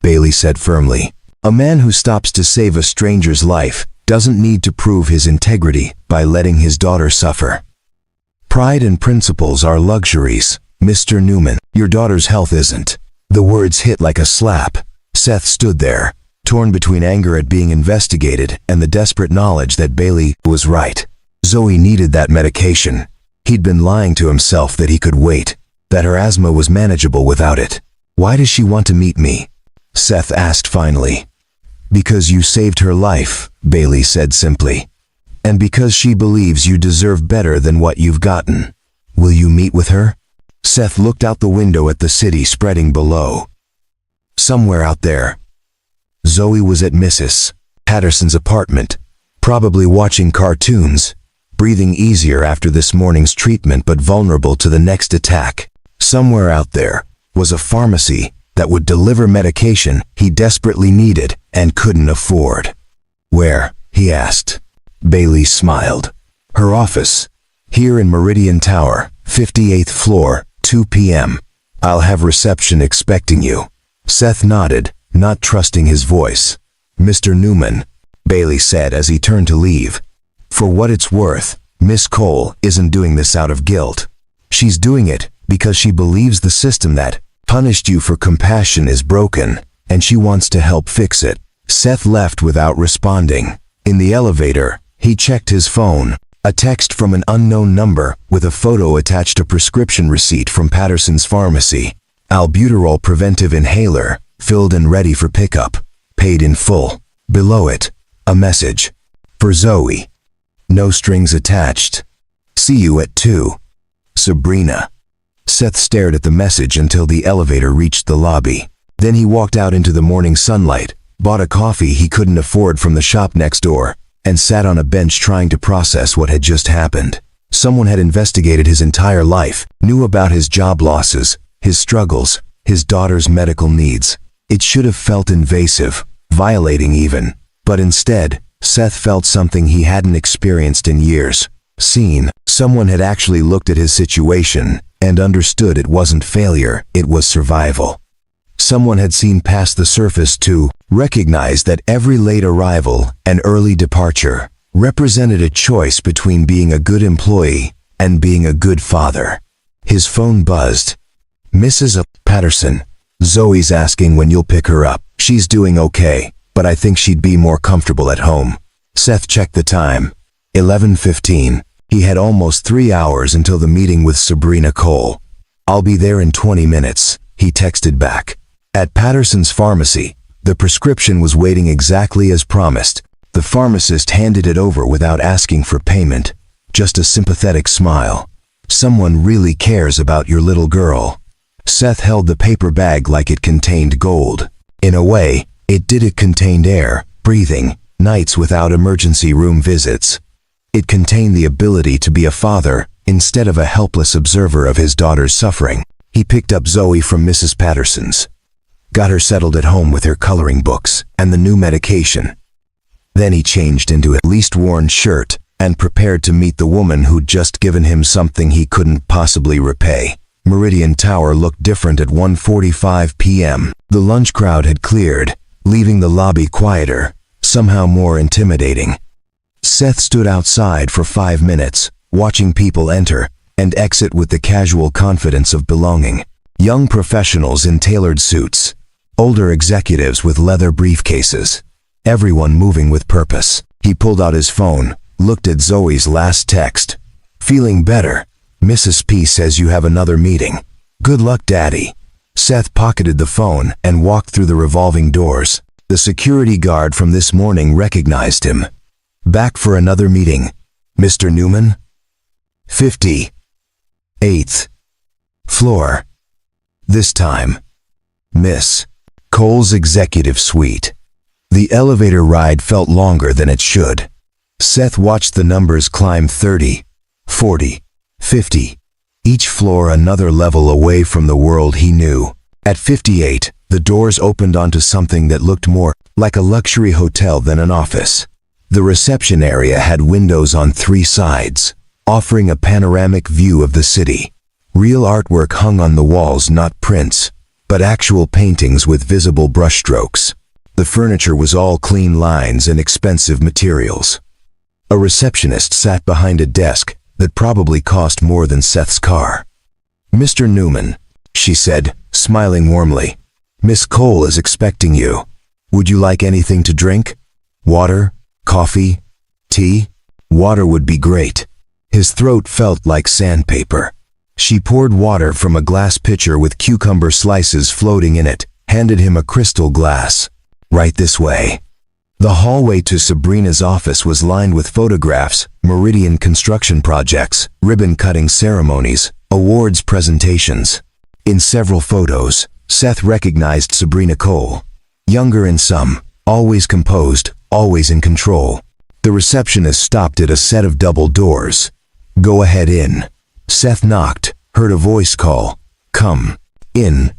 Bailey said firmly. A man who stops to save a stranger's life doesn't need to prove his integrity by letting his daughter suffer. Pride and principles are luxuries, Mr. Newman. Your daughter's health isn't. The words hit like a slap. Seth stood there, torn between anger at being investigated and the desperate knowledge that Bailey was right. Zoe needed that medication. He'd been lying to himself that he could wait, that her asthma was manageable without it. Why does she want to meet me? Seth asked finally. Because you saved her life, Bailey said simply. And because she believes you deserve better than what you've gotten. Will you meet with her? Seth looked out the window at the city spreading below. Somewhere out there. Zoe was at Mrs. Patterson's apartment, probably watching cartoons, breathing easier after this morning's treatment but vulnerable to the next attack. Somewhere out there was a pharmacy that would deliver medication he desperately needed and couldn't afford. Where? He asked. Bailey smiled. Her office. Here in Meridian Tower, 58th floor, 2 p.m. I'll have reception expecting you. Seth nodded, not trusting his voice. Mr. Newman, Bailey said as he turned to leave. For what it's worth, Miss Cole isn't doing this out of guilt. She's doing it because she believes the system that punished you for compassion is broken, and she wants to help fix it. Seth left without responding. In the elevator, he checked his phone. A text from an unknown number with a photo attached a prescription receipt from Patterson's pharmacy. Albuterol preventive inhaler, filled and ready for pickup. Paid in full. Below it, a message. For Zoe. No strings attached. See you at 2. Sabrina. Seth stared at the message until the elevator reached the lobby. Then he walked out into the morning sunlight, bought a coffee he couldn't afford from the shop next door, and sat on a bench trying to process what had just happened. Someone had investigated his entire life, knew about his job losses, his struggles, his daughter's medical needs. It should have felt invasive, violating even, but instead, Seth felt something he hadn't experienced in years. Seen, someone had actually looked at his situation and understood it wasn't failure, it was survival. Someone had seen past the surface to recognize that every late arrival and early departure represented a choice between being a good employee and being a good father. His phone buzzed. Mrs. Patterson, Zoe's asking when you'll pick her up. She's doing okay, but I think she'd be more comfortable at home. Seth checked the time. 11:15. He had almost 3 hours until the meeting with Sabrina Cole. I'll be there in 20 minutes, he texted back. At Patterson's pharmacy, the prescription was waiting exactly as promised. The pharmacist handed it over without asking for payment, just a sympathetic smile. Someone really cares about your little girl. Seth held the paper bag like it contained gold. In a way, it did. It contained air, breathing, nights without emergency room visits. It contained the ability to be a father, instead of a helpless observer of his daughter's suffering. He picked up Zoe from Mrs. Patterson's, got her settled at home with her coloring books and the new medication. Then he changed into a least-worn shirt and prepared to meet the woman who'd just given him something he couldn't possibly repay. Meridian Tower looked different at 1:45 p.m. The lunch crowd had cleared, leaving the lobby quieter, somehow more intimidating. Seth stood outside for 5 minutes, watching people enter and exit with the casual confidence of belonging. Young professionals in tailored suits, older executives with leather briefcases, everyone moving with purpose. He pulled out his phone, looked at Zoe's last text. "Feeling better. Mrs. P says you have another meeting. Good luck, Daddy." Seth pocketed the phone and walked through the revolving doors. The security guard from this morning recognized him. "Back for another meeting, Mr. Newman?" 58th floor. This time, Miss Cole's executive suite. The elevator ride felt longer than it should. Seth watched the numbers climb 30, 40, 50, each floor another level away from the world he knew. At 58, the doors opened onto something that looked more like a luxury hotel than an office. The reception area had windows on 3 sides, offering a panoramic view of the city. Real artwork hung on the walls, not prints, but actual paintings with visible brushstrokes. The furniture was all clean lines and expensive materials. A receptionist sat behind a desk that probably cost more than Seth's car. "Mr. Newman," she said, smiling warmly, "Miss Cole is expecting you. Would you like anything to drink? Water? Coffee? Tea?" Water would be great. His throat felt like sandpaper. She poured water from a glass pitcher with cucumber slices floating in it, handed him a crystal glass. "Right this way." The hallway to Sabrina's office was lined with photographs, Meridian construction projects, ribbon-cutting ceremonies, awards presentations. In several photos, Seth recognized Sabrina Cole. Younger in some, always composed, always in control. The receptionist stopped at a set of double doors. "Go ahead in." Seth knocked, heard a voice call, "Come in,"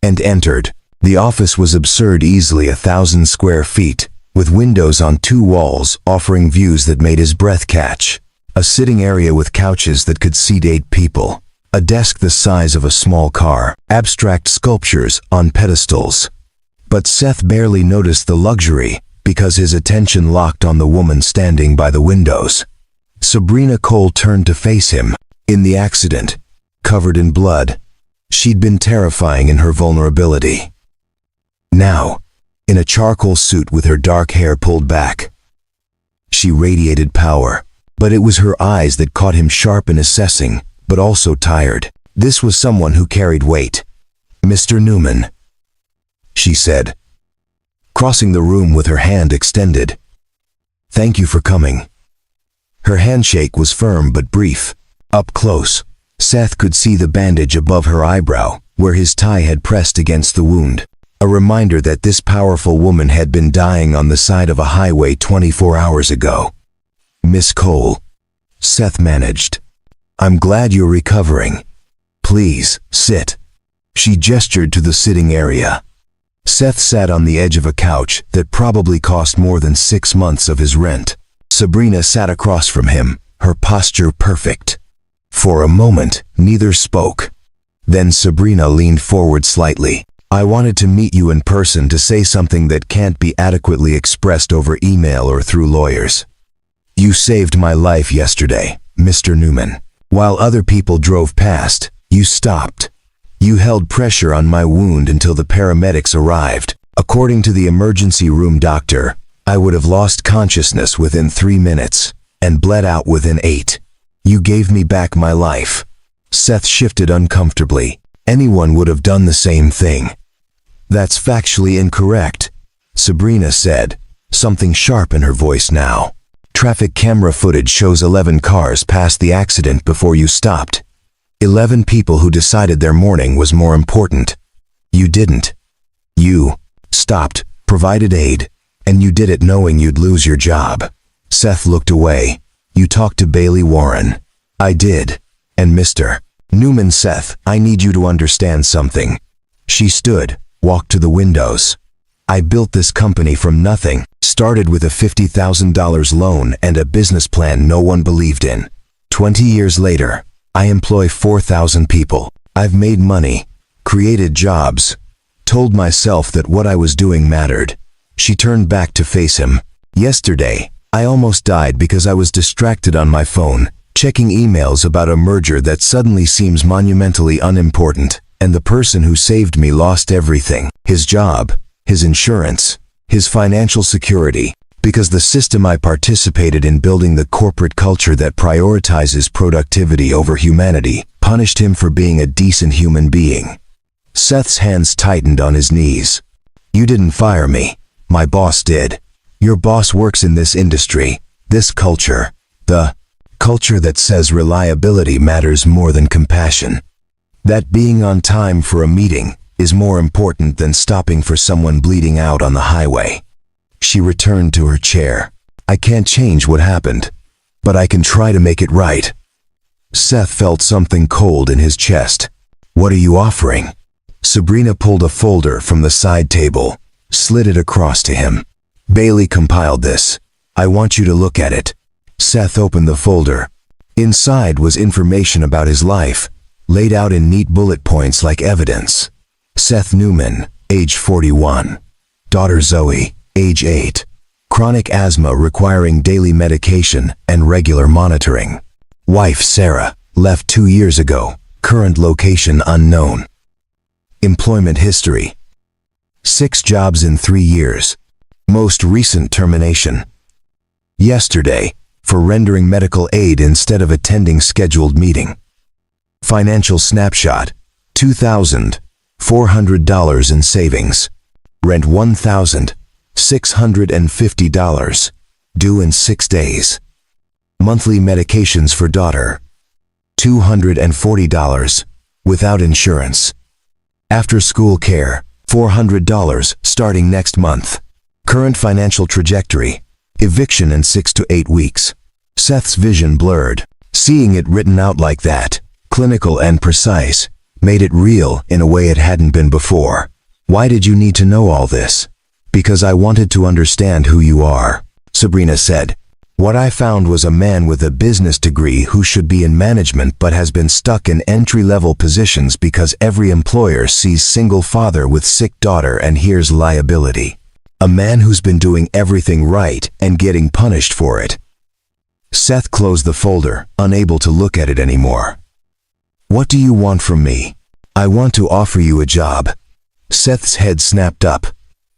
and entered. The office was absurd, easily 1,000 square feet, with windows on 2 walls offering views that made his breath catch. A sitting area with couches that could seat 8 people. A desk the size of a small car. Abstract sculptures on pedestals. But Seth barely noticed the luxury because his attention locked on the woman standing by the windows. Sabrina Cole turned to face him. In the accident, covered in blood, she'd been terrifying in her vulnerability. Now, in a charcoal suit with her dark hair pulled back, she radiated power, but it was her eyes that caught him, sharp and assessing, but also tired. This was someone who carried weight. "Mr. Newman," she said, crossing the room with her hand extended. "Thank you for coming." Her handshake was firm but brief. Up close, Seth could see the bandage above her eyebrow, where his tie had pressed against the wound. A reminder that this powerful woman had been dying on the side of a highway 24 hours ago. "Miss Cole," Seth managed, "I'm glad you're recovering. Please, sit." She gestured to the sitting area. Seth sat on the edge of a couch that probably cost more than 6 months of his rent. Sabrina sat across from him, her posture perfect. For a moment, neither spoke. Then Sabrina leaned forward slightly. "I wanted to meet you in person to say something that can't be adequately expressed over email or through lawyers. You saved my life yesterday, Mr. Newman. While other people drove past, you stopped. You held pressure on my wound until the paramedics arrived. According to the emergency room doctor, I would have lost consciousness within 3 minutes and bled out within 8. You gave me back my life." Seth shifted uncomfortably. "Anyone would have done the same thing." "That's factually incorrect," Sabrina said, something sharp in her voice now. "Traffic camera footage shows 11 cars past the accident before you stopped. 11 people who decided their morning was more important. You didn't. You stopped, provided aid, and you did it knowing you'd lose your job. Seth looked away. You talked to Bailey Warren. I did. And Mr. Newman. Seth, I need you to understand something. She stood, walked to the windows. I built this company from nothing, started with a $50,000 loan and a business plan no one believed in. 20 years later, I employ 4,000 people. I've made money, created jobs, told myself that what I was doing mattered. She turned back to face him. Yesterday, I almost died because I was distracted on my phone, checking emails about a merger that suddenly seems monumentally unimportant, and the person who saved me lost everything. His job, his insurance, his financial security, because the system I participated in building, the corporate culture that prioritizes productivity over humanity, punished him for being a decent human being. Seth's hands tightened on his knees. You didn't fire me. My boss did. Your boss works in this industry, this culture, the culture that says reliability matters more than compassion. That being on time for a meeting is more important than stopping for someone bleeding out on the highway. She returned to her chair. I can't change what happened, but I can try to make it right. Seth felt something cold in his chest. What are you offering? Sabrina pulled a folder from the side table, slid it across to him. Bailey compiled this. I want you to look at it. Seth opened the folder. Inside was information about his life, laid out in neat bullet points like evidence. Seth Newman, age 41. Daughter Zoe, age 8. Chronic asthma requiring daily medication and regular monitoring. Wife Sarah, left 2 years ago, current location unknown. Employment history. 6 jobs in 3 years. Most recent termination. Yesterday, for rendering medical aid instead of attending scheduled meeting. Financial snapshot, $2,400 in savings. Rent $1,650, due in 6 days. Monthly medications for daughter, $240, without insurance. After school care, $400 starting next month. Current financial trajectory, eviction in 6 to 8 weeks. Seth's vision blurred. Seeing it written out like that, clinical and precise, made it real in a way it hadn't been before. Why did you need to know all this? Because I wanted to understand who you are, Sabrina said. What I found was a man with a business degree who should be in management but has been stuck in entry-level positions because every employer sees single father with sick daughter and hears liability. A man who's been doing everything right and getting punished for it. Seth closed the folder, unable to look at it anymore. What do you want from me? I want to offer you a job. Seth's head snapped up.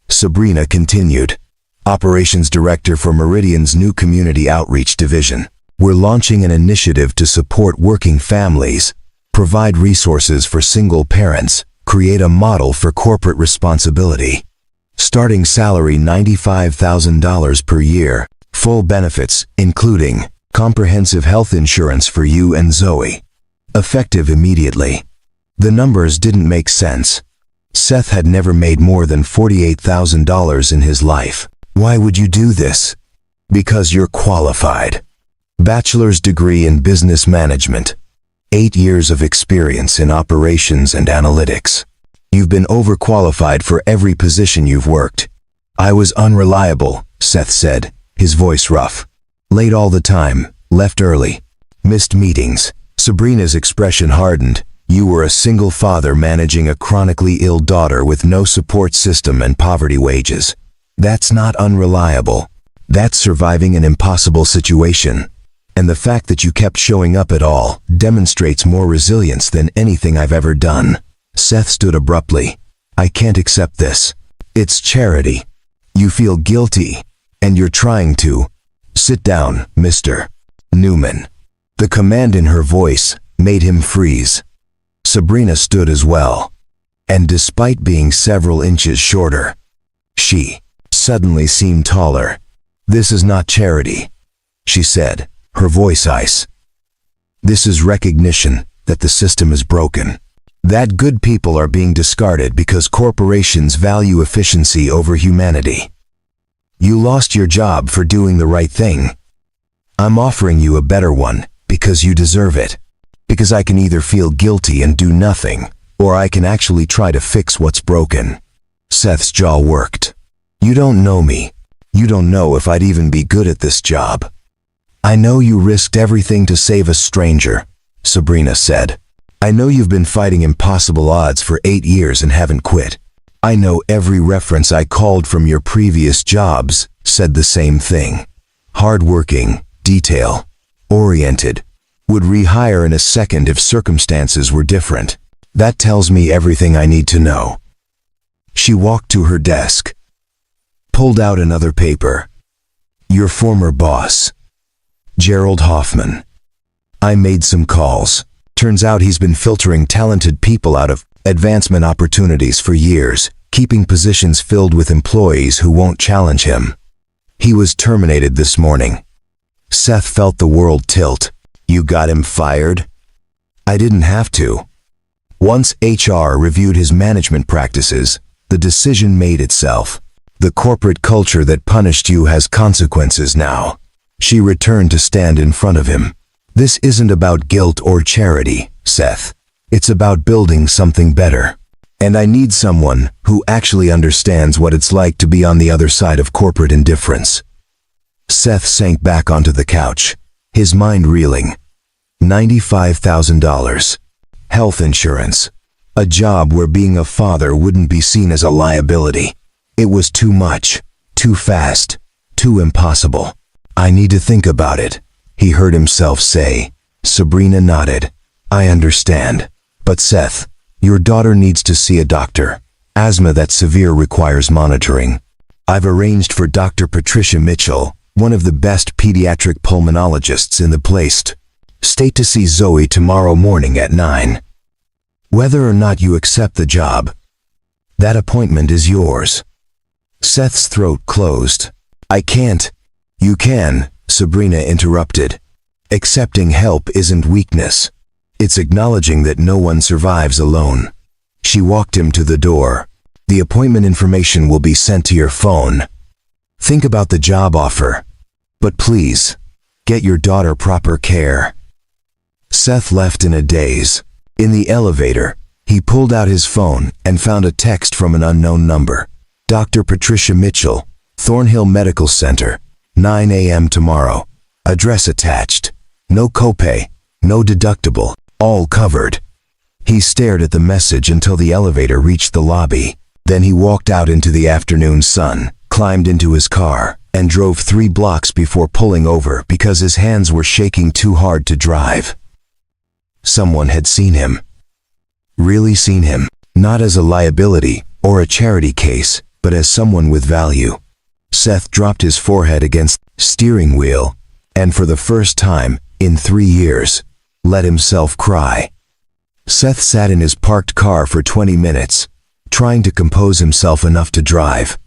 Sabrina continued. Operations Director for Meridian's new Community Outreach Division. We're launching an initiative to support working families, provide resources for single parents, create a model for corporate responsibility. Starting salary $95,000 per year, full benefits, including comprehensive health insurance for you and Zoe. Effective immediately. The numbers didn't make sense. Seth had never made more than $48,000 in his life. Why would you do this? Because you're qualified. Bachelor's degree in business management. 8 years of experience in operations and analytics. You've been overqualified for every position you've worked. I was unreliable, Seth said, his voice rough. Late all the time, left early, missed meetings. Sabrina's expression hardened. You were a single father managing a chronically ill daughter with no support system and poverty wages. That's not unreliable. That's surviving an impossible situation. And the fact that you kept showing up at all demonstrates more resilience than anything I've ever done. Seth stood abruptly. I can't accept this. It's charity. You feel guilty, and you're trying to. Sit down, Mr. Newman. The command in her voice made him freeze. Sabrina stood as well. And despite being several inches shorter, she suddenly seemed taller. This is not charity, she said, her voice ice. This is recognition, that the system is broken. That good people are being discarded because corporations value efficiency over humanity. You lost your job for doing the right thing. I'm offering you a better one because you deserve it. Because I can either feel guilty and do nothing, or I can actually try to fix what's broken. Seth's jaw worked. You don't know me. You don't know if I'd even be good at this job. I know you risked everything to save a stranger, Sabrina said. I know you've been fighting impossible odds for 8 years and haven't quit. I know every reference I called from your previous jobs said the same thing. Hardworking, detail-oriented, would rehire in a second if circumstances were different. That tells me everything I need to know. She walked to her desk, pulled out another paper. Your former boss, Gerald Hoffman. I made some calls. Turns out he's been filtering talented people out of advancement opportunities for years, keeping positions filled with employees who won't challenge him. He was terminated this morning. Seth felt the world tilt. You got him fired? I didn't have to. Once HR reviewed his management practices, the decision made itself. The corporate culture that punished you has consequences now. She returned to stand in front of him. This isn't about guilt or charity, Seth. It's about building something better. And I need someone who actually understands what it's like to be on the other side of corporate indifference. Seth sank back onto the couch, his mind reeling. $95,000. Health insurance. A job where being a father wouldn't be seen as a liability. It was too much, too fast, too impossible. I need to think about it, he heard himself say. Sabrina nodded. I understand. But Seth, your daughter needs to see a doctor. Asthma that's severe requires monitoring. I've arranged for Dr. Patricia Mitchell, one of the best pediatric pulmonologists in the place. Stay to see Zoe tomorrow morning at 9. Whether or not you accept the job, that appointment is yours. Seth's throat closed. I can't. You can, Sabrina interrupted. Accepting help isn't weakness. It's acknowledging that no one survives alone. She walked him to the door. The appointment information will be sent to your phone. Think about the job offer. But please, get your daughter proper care. Seth left in a daze. In the elevator, he pulled out his phone and found a text from an unknown number. Dr. Patricia Mitchell, Thornhill Medical Center, 9 a.m. tomorrow. Address attached. No copay, no deductible, all covered. He stared at the message until the elevator reached the lobby. Then he walked out into the afternoon sun, climbed into his car, and drove 3 blocks before pulling over because his hands were shaking too hard to drive. Someone had seen him. Really seen him, not as a liability or a charity case, but as someone with value. Seth dropped his forehead against the steering wheel, and for the first time in 3 years, let himself cry. Seth sat in his parked car for 20 minutes, trying to compose himself enough to drive.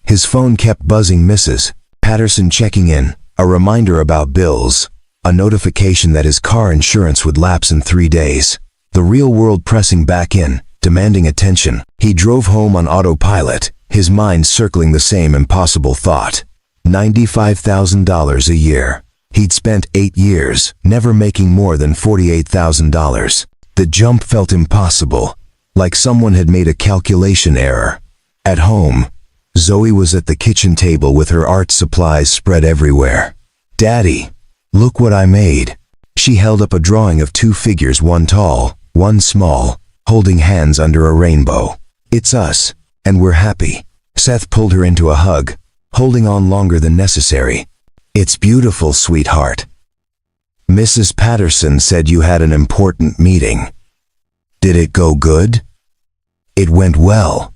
His phone kept buzzing. Mrs. Patterson checking in, a reminder about bills, a notification that his car insurance would lapse in 3 days. The real world pressing back in, demanding attention. He drove home on autopilot, his mind circling the same impossible thought. $95,000 a year. He'd spent 8 years, never making more than $48,000. The jump felt impossible, like someone had made a calculation error. At home, Zoe was at the kitchen table with her art supplies spread everywhere. Daddy, look what I made. She held up a drawing of 2 figures, one tall, one small, holding hands under a rainbow. It's us, and we're happy. Seth pulled her into a hug, holding on longer than necessary. It's beautiful, sweetheart. Mrs. Patterson said you had an important meeting. Did it go good? It went well.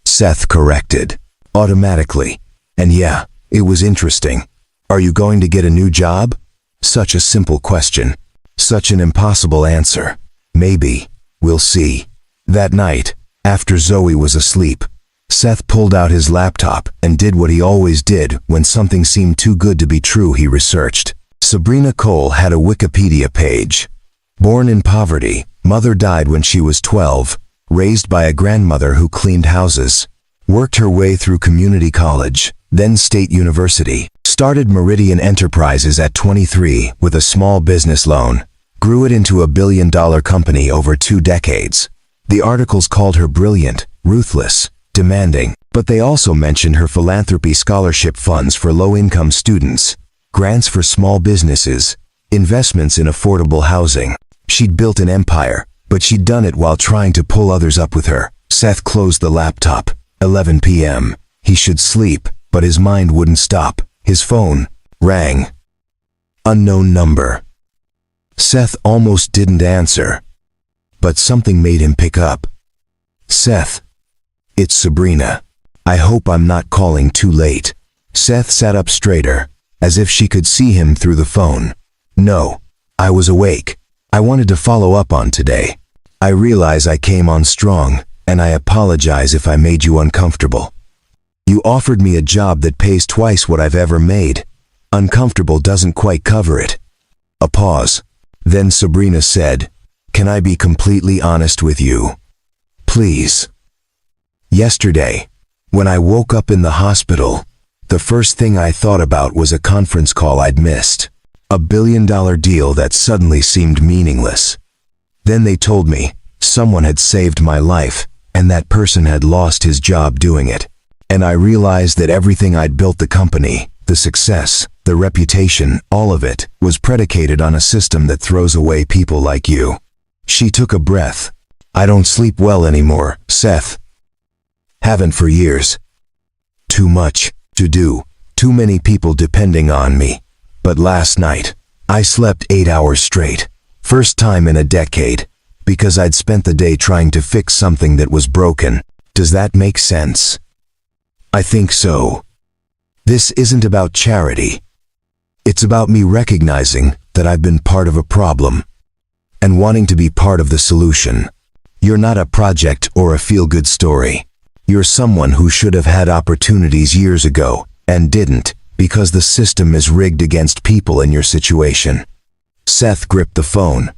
Seth corrected, automatically. And yeah, it was interesting. Are you going to get a new job? Such a simple question. Such an impossible answer. Maybe. We'll see. That night, after Zoe was asleep, Seth pulled out his laptop and did what he always did when something seemed too good to be true. He researched. Sabrina Cole had a Wikipedia page. Born in poverty, mother died when she was 12, raised by a grandmother who cleaned houses, worked her way through community college, then state university, started Meridian Enterprises at 23 with a small business loan, grew it into $1 billion company over 2 decades. The articles called her brilliant, ruthless, demanding, but they also mentioned her philanthropy scholarship funds for low-income students, grants for small businesses, investments in affordable housing. She'd built an empire, but she'd done it while trying to pull others up with her. Seth closed the laptop. 11 p.m. He should sleep, but his mind wouldn't stop. His phone rang. Unknown number. Seth almost didn't answer, but something made him pick up. Seth. It's Sabrina. I hope I'm not calling too late. Seth sat up straighter, as if she could see him through the phone. No, I was awake. I wanted to follow up on today. I realize I came on strong, and I apologize if I made you uncomfortable. You offered me a job that pays twice what I've ever made. Uncomfortable doesn't quite cover it. A pause. Then Sabrina said, "Can I be completely honest with you? Please." Yesterday, when I woke up in the hospital, the first thing I thought about was a conference call I'd missed. A $1 billion deal that suddenly seemed meaningless. Then they told me someone had saved my life, and that person had lost his job doing it. And I realized that everything I'd built, the company, the success, the reputation, all of it, was predicated on a system that throws away people like you. She took a breath. I don't sleep well anymore, Seth. Haven't for years. Too much to do, too many people depending on me. But last night, I slept 8 hours straight. First time in a decade, because I'd spent the day trying to fix something that was broken. Does that make sense? I think so. This isn't about charity. It's about me recognizing that I've been part of a problem and wanting to be part of the solution. You're not a project or a feel-good story. You're someone who should have had opportunities years ago and didn't, because the system is rigged against people in your situation. Seth gripped the phone.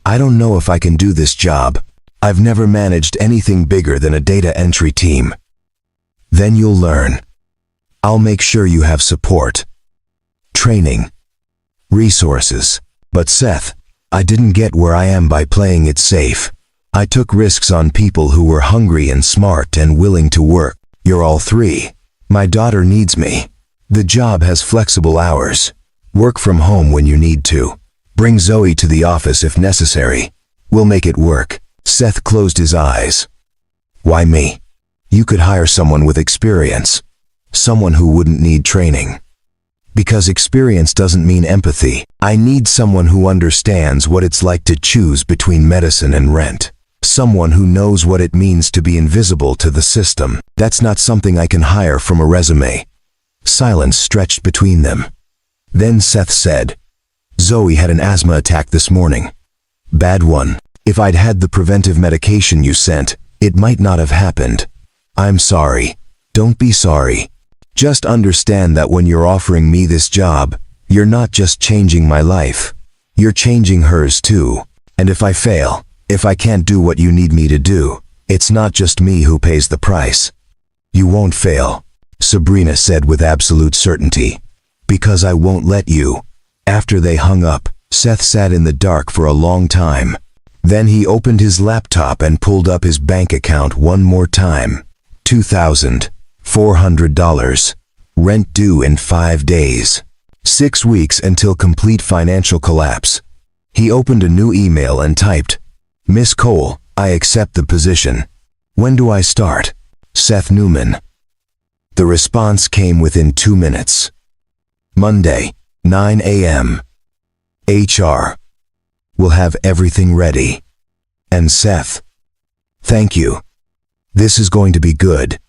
I don't know if I can do this job. I've never managed anything bigger than a data entry team. Then you'll learn. I'll make sure you have support, training, resources. But Seth, I didn't get where I am by playing it safe. I took risks on people who were hungry and smart and willing to work. You're all three. My daughter needs me. The job has flexible hours. Work from home when you need to. Bring Zoe to the office if necessary. We'll make it work. Seth closed his eyes. Why me? You could hire someone with experience. Someone who wouldn't need training. Because experience doesn't mean empathy. I need someone who understands what it's like to choose between medicine and rent. Someone who knows what it means to be invisible to the system. That's not something I can hire from a resume. Silence stretched between them. Then Seth said, Zoe had an asthma attack this morning. Bad one. If I'd had the preventive medication you sent, it might not have happened. I'm sorry. Don't be sorry. Just understand that when you're offering me this job, you're not just changing my life. You're changing hers too. And if I fail, if I can't do what you need me to do, it's not just me who pays the price. You won't fail, Sabrina said with absolute certainty. Because I won't let you. After they hung up, Seth sat in the dark for a long time. Then he opened his laptop and pulled up his bank account one more time. $2,400. Rent due in 5 days. 6 weeks until complete financial collapse. He opened a new email and typed, Miss Cole, I accept the position. When do I start? Seth Newman. The response came within 2 minutes. Monday, 9 a.m. HR. We'll have everything ready. And Seth. Thank you. This is going to be good.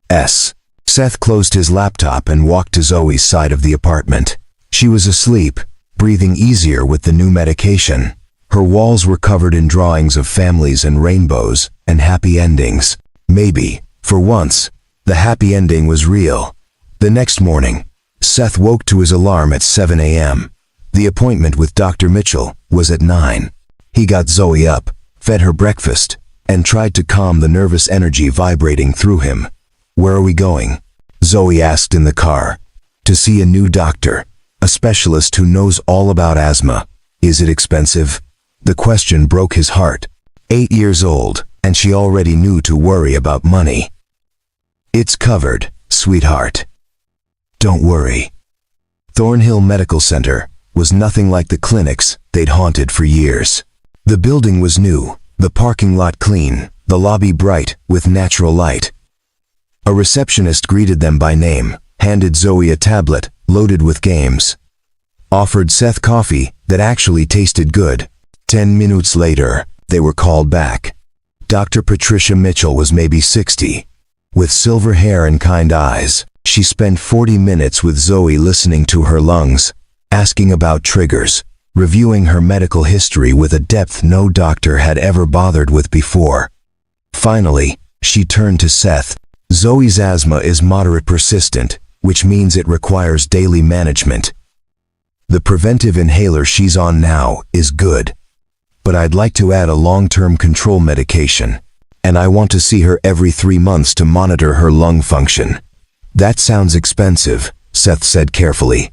S. Seth closed his laptop and walked to Zoe's side of the apartment. She was asleep, breathing easier with the new medication. Her walls were covered in drawings of families and rainbows and happy endings. Maybe, for once, the happy ending was real. The next morning, Seth woke to his alarm at 7 a.m. The appointment with Dr. Mitchell was at 9. He got Zoe up, fed her breakfast, and tried to calm the nervous energy vibrating through him. "Where are we going?" Zoe asked in the car. "To see a new doctor, a specialist who knows all about asthma." "Is it expensive?" The question broke his heart. 8 years old, and she already knew to worry about money. "It's covered, sweetheart. Don't worry." Thornhill Medical Center was nothing like the clinics they'd haunted for years. The building was new, the parking lot clean, the lobby bright with natural light. A receptionist greeted them by name, handed Zoe a tablet loaded with games, offered Seth coffee that actually tasted good. 10 minutes later, they were called back. Dr. Patricia Mitchell was maybe 60. With silver hair and kind eyes, she spent 40 minutes with Zoe listening to her lungs, asking about triggers, reviewing her medical history with a depth no doctor had ever bothered with before. Finally, she turned to Seth. "Zoe's asthma is moderate persistent, which means it requires daily management. The preventive inhaler she's on now is good, but I'd like to add a long-term control medication, and I want to see her every 3 months to monitor her lung function." "That sounds expensive," Seth said carefully.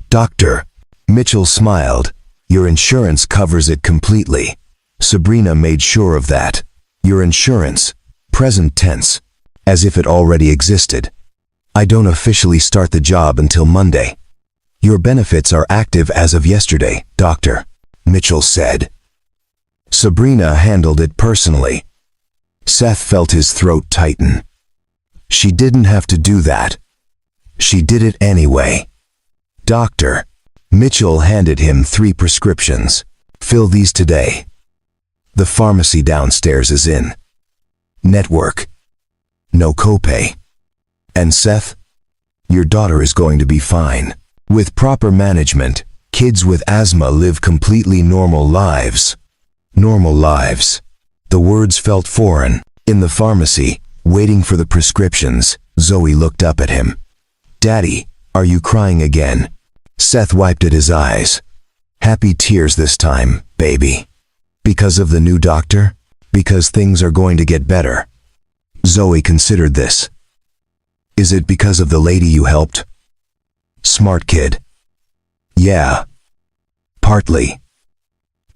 "Doctor." Mitchell smiled. "Your insurance covers it completely." Sabrina made sure of that. "Your insurance," present tense, as if it already existed. "I don't officially start the job until Monday." "Your benefits are active as of yesterday, doctor," Mitchell said. Sabrina handled it personally. Seth felt his throat tighten. She didn't have to do that. She did it anyway. "Doctor." Mitchell handed him 3 prescriptions. "Fill these today. The pharmacy downstairs is in network. No copay. And Seth, your daughter is going to be fine. With proper management, kids with asthma live completely normal lives." Normal lives. The words felt foreign. In the pharmacy, waiting for the prescriptions, Zoe looked up at him. "Daddy, are you crying again?" Seth wiped at his eyes. "Happy tears this time, baby." "Because of the new doctor? Because things are going to get better?" Zoe considered this. "Is it because of the lady you helped?" Smart kid. "Yeah. Partly.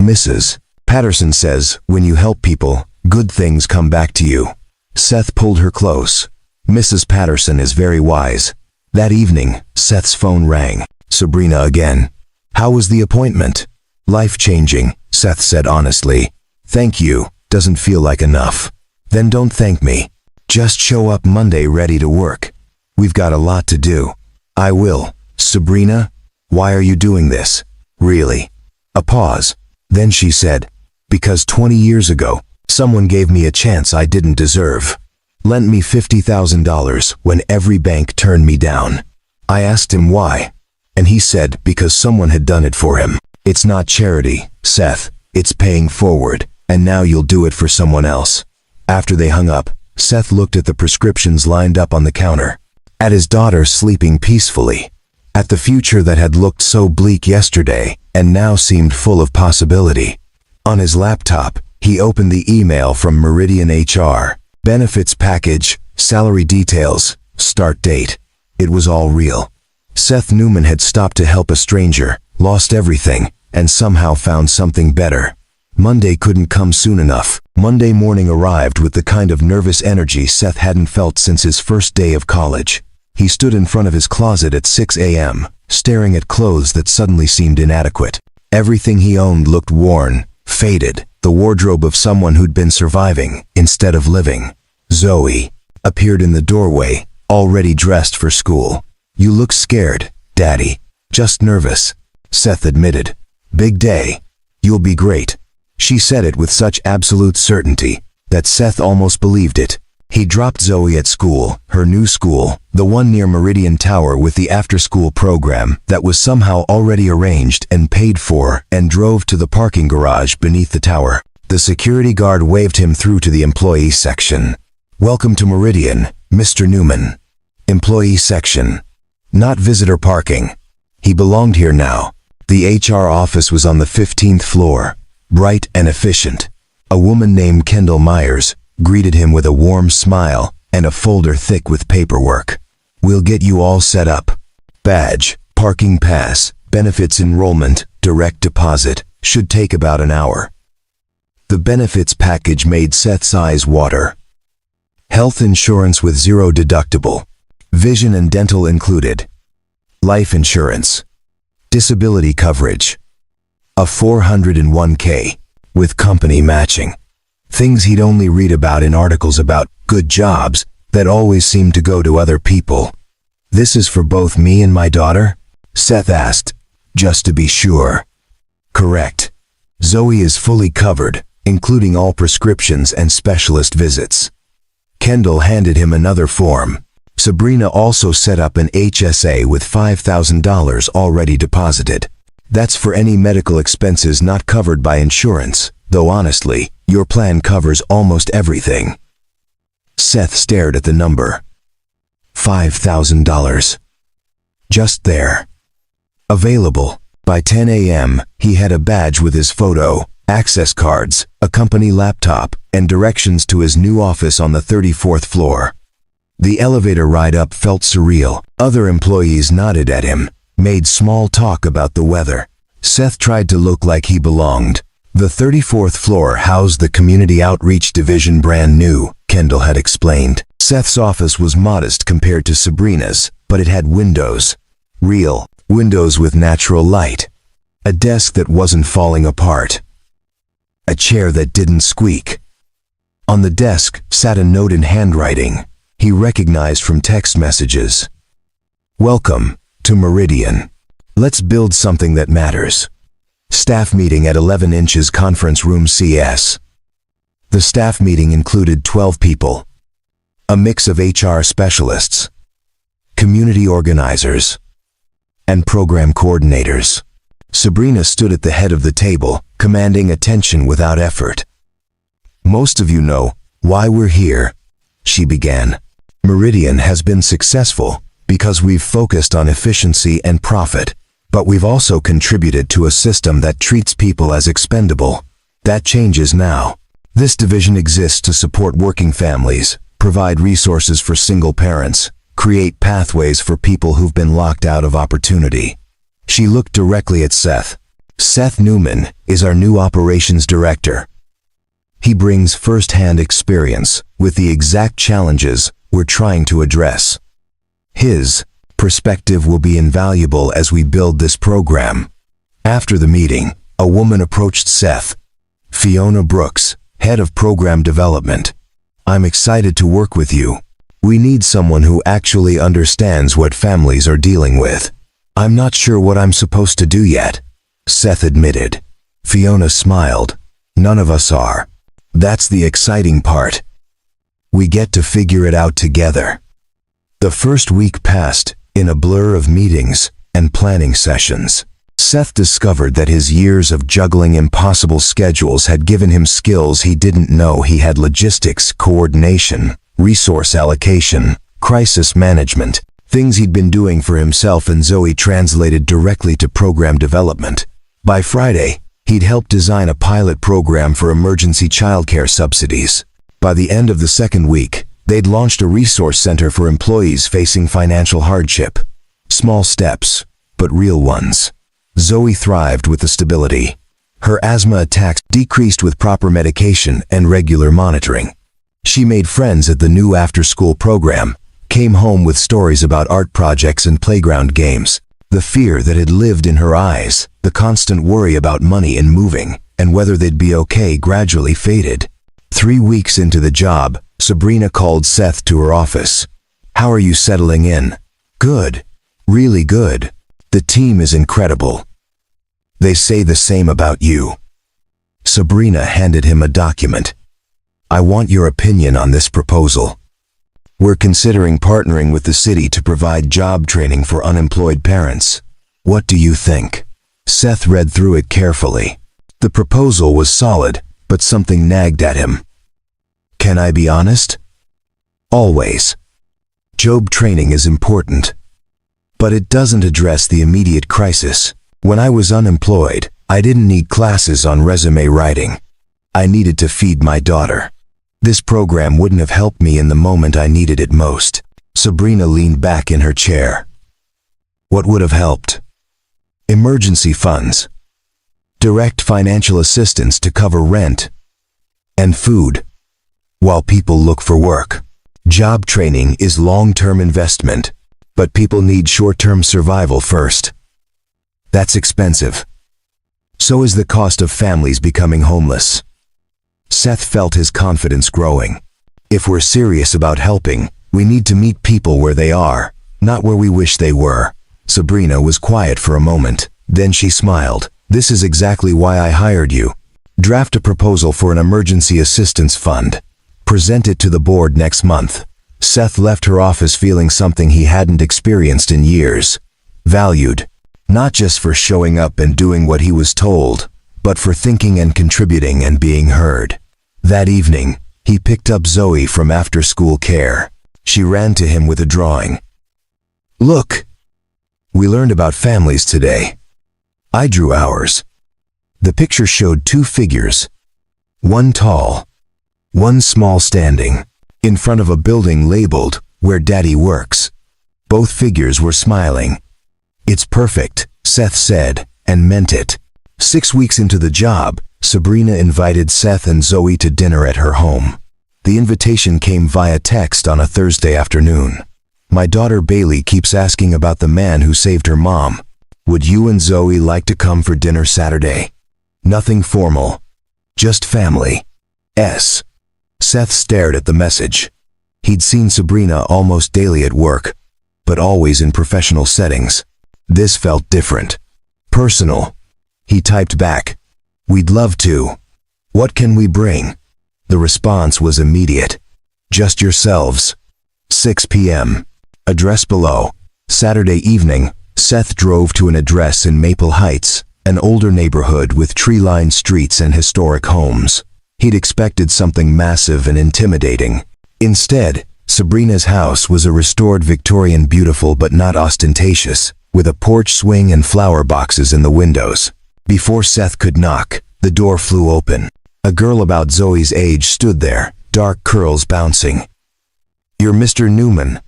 Mrs. Patterson says, when you help people, good things come back to you." Seth pulled her close. "Mrs. Patterson is very wise." That evening, Seth's phone rang. Sabrina again. "How was the appointment?" "Life-changing," Seth said honestly. "Thank you, doesn't feel like enough." "Then don't thank me. Just show up Monday ready to work. We've got a lot to do." "I will." "Sabrina, why are you doing this? Really?" A pause. Then she said, "Because 20 years ago, someone gave me a chance I didn't deserve. Lent me $50,000 when every bank turned me down. I asked him why, and he said because someone had done it for him. It's not charity, Seth, it's paying forward, and now you'll do it for someone else." After they hung up, Seth looked at the prescriptions lined up on the counter, at his daughter sleeping peacefully, at the future that had looked so bleak yesterday and now seemed full of possibility. On his laptop, he opened the email from Meridian HR. Benefits package, salary details, start date. It was all real. Seth Newman had stopped to help a stranger, lost everything, and somehow found something better. Monday couldn't come soon enough. Monday morning arrived with the kind of nervous energy Seth hadn't felt since his first day of college. He stood in front of his closet at 6 a.m., staring at clothes that suddenly seemed inadequate. Everything he owned looked worn, faded, the wardrobe of someone who'd been surviving instead of living. Zoe appeared in the doorway, already dressed for school. "You look scared, Daddy." "Just nervous," Seth admitted. "Big day. You'll be great." She said it with such absolute certainty that Seth almost believed it. He dropped Zoe at school, her new school, the one near Meridian Tower with the after-school program that was somehow already arranged and paid for, and drove to the parking garage beneath the tower. The security guard waved him through to the employee section. "Welcome to Meridian, Mr. Newman." Employee section. Not visitor parking. He belonged here now. The HR office was on the 15th floor. bright and efficient. A woman named Kendall Myers greeted him with a warm smile and a folder thick with paperwork. "We'll get you all set up. Badge, parking pass, benefits enrollment, direct deposit. Should take about an hour." The benefits package made Seth's eyes water. Health insurance with 0 deductible. Vision and dental included. Life insurance. Disability coverage. A 401k with company matching. Things he'd only read about in articles about good jobs that always seemed to go to other people. "This is for both me and my daughter?" Seth asked, just to be sure. "Correct. Zoe is fully covered, including all prescriptions and specialist visits." Kendall handed him another form. Sabrina also set up an HSA with $5,000 already deposited. "That's for any medical expenses not covered by insurance, though honestly, your plan covers almost everything." Seth stared at the number. $5,000. Just there. Available. By 10 a.m., he had a badge with his photo, access cards, a company laptop, and directions to his new office on the 34th floor. The elevator ride up felt surreal. Other employees nodded at him, made small talk about the weather. Seth tried to look like he belonged. The 34th floor housed the Community Outreach Division, brand new, Kendall had explained. Seth's office was modest compared to Sabrina's, but it had windows. Real windows with natural light. A desk that wasn't falling apart. A chair that didn't squeak. On the desk sat a note in handwriting he recognized from text messages. "Welcome to Meridian. Let's build something that matters. Staff meeting at 11 inches conference room CS." The staff meeting included 12 people. A mix of HR specialists, community organizers, and program coordinators. Sabrina stood at the head of the table, commanding attention without effort. "Most of you know why we're here," she began. "Meridian has been successful because we've focused on efficiency and profit, but we've also contributed to a system that treats people as expendable. That changes now. This division exists to support working families, provide resources for single parents, create pathways for people who've been locked out of opportunity." She looked directly at Seth. "Seth Newman is our new operations director. He brings first-hand experience with the exact challenges we're trying to address. His perspective will be invaluable as we build this program." After the meeting, a woman approached Seth. "Fiona Brooks, head of program development. I'm excited to work with you. We need someone who actually understands what families are dealing with." "I'm not sure what I'm supposed to do yet," Seth admitted. Fiona smiled. "None of us are. That's the exciting part. We get to figure it out together." The first week passed in a blur of meetings and planning sessions. Seth discovered that his years of juggling impossible schedules had given him skills he didn't know he had: logistics, coordination, resource allocation, crisis management. Things he'd been doing for himself and Zoe translated directly to program development. By Friday, he'd helped design a pilot program for emergency childcare subsidies. By the end of the second week, they'd launched a resource center for employees facing financial hardship. Small steps, but real ones. Zoe thrived with the stability. Her asthma attacks decreased with proper medication and regular monitoring. She made friends at the new after-school program, came home with stories about art projects and playground games. The fear that had lived in her eyes, the constant worry about money and moving, and whether they'd be okay, gradually faded. 3 weeks into the job, Sabrina called Seth to her office. "How are you settling in?" "Good. Really good. The team is incredible. They say the same about you." Sabrina handed him a document. "I want your opinion on this proposal. We're considering partnering with the city to provide job training for unemployed parents. What do you think?" Seth read through it carefully. The proposal was solid, but something nagged at him. "Can I be honest?" "Always. Job training is important, but it doesn't address the immediate crisis. When I was unemployed, I didn't need classes on resume writing. I needed to feed my daughter. This program wouldn't have helped me in the moment I needed it most. Sabrina leaned back in her chair. What would have helped? Emergency funds, direct financial assistance to cover rent, and food, while people look for work. Job training is long-term investment, but people need short-term survival first. That's expensive. So is the cost of families becoming homeless. Seth felt his confidence growing. If we're serious about helping, we need to meet people where they are, not where we wish they were. Sabrina was quiet for a moment. Then she smiled. This is exactly why I hired you. Draft a proposal for an emergency assistance fund. Present it to the board next month. Seth left her office feeling something he hadn't experienced in years. Valued. Not just for showing up and doing what he was told, but for thinking and contributing and being heard. That evening, he picked up Zoe from after-school care. She ran to him with a drawing. Look! We learned about families today. I drew ours. The picture showed two figures. One tall, one small standing, in front of a building labeled, "Where Daddy Works." Both figures were smiling. It's perfect, Seth said, and meant it. 6 weeks into the job, Sabrina invited Seth and Zoe to dinner at her home. The invitation came via text on a Thursday afternoon. My daughter Bailey keeps asking about the man who saved her mom. Would you and Zoe like to come for dinner Saturday? Nothing formal. Just family. S. Seth stared at the message. He'd seen Sabrina almost daily at work, but always in professional settings. This felt different. Personal. He typed back, "We'd love to. What can we bring?" The response was immediate. "Just yourselves. 6 p.m. Address below." Saturday evening, Seth drove to an address in Maple Heights, an older neighborhood with tree-lined streets and historic homes. He'd expected something massive and intimidating. Instead, Sabrina's house was a restored Victorian beautiful but not ostentatious, with a porch swing and flower boxes in the windows. Before Seth could knock, the door flew open. A girl about Zoe's age stood there, dark curls bouncing. "You're Mr. Newman.